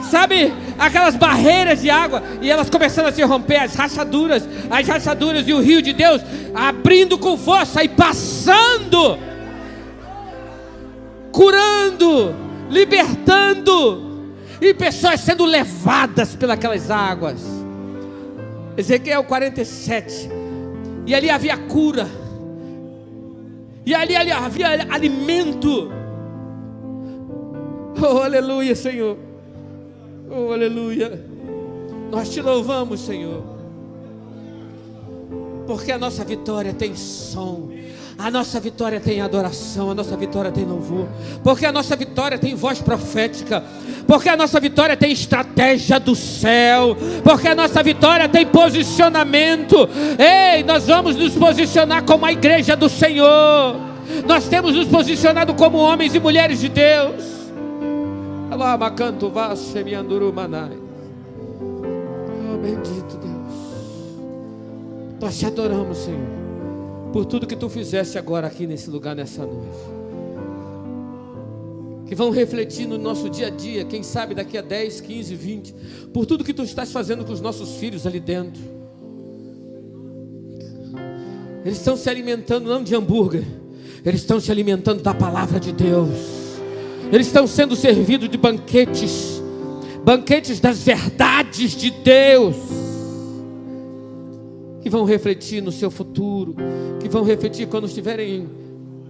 Speaker 1: Sabe aquelas barreiras de água? E elas começando a se romper, as rachaduras e o rio de Deus abrindo com força e passando, curando, libertando, e pessoas sendo levadas pelas águas. Ezequiel 47. E ali havia cura, e ali havia alimento. Oh, aleluia, Senhor. Oh, aleluia. Nós te louvamos, Senhor, porque a nossa vitória tem som, a nossa vitória tem adoração, a nossa vitória tem louvor, porque a nossa vitória tem voz profética, porque a nossa vitória tem estratégia do céu, porque a nossa vitória tem posicionamento. Ei, nós vamos nos posicionar como a igreja do Senhor. Nós temos nos posicionado como homens e mulheres de Deus. Oh, bendito Deus. Nós te adoramos, Senhor, por tudo que tu fizeste agora aqui nesse lugar, nessa noite, que vão refletir no nosso dia a dia, quem sabe daqui a 10, 15, 20, por tudo que tu estás fazendo com os nossos filhos ali dentro. Eles estão se alimentando não de hambúrguer, eles estão se alimentando da palavra de Deus. Eles estão sendo servidos de banquetes das verdades de Deus, que vão refletir no seu futuro, que vão refletir quando estiverem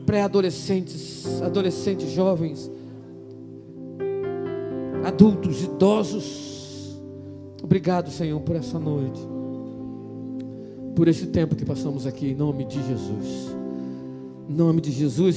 Speaker 1: pré-adolescentes, adolescentes, jovens, adultos, idosos. Obrigado, Senhor, por essa noite, por esse tempo que passamos aqui, em nome de Jesus. Em nome de Jesus.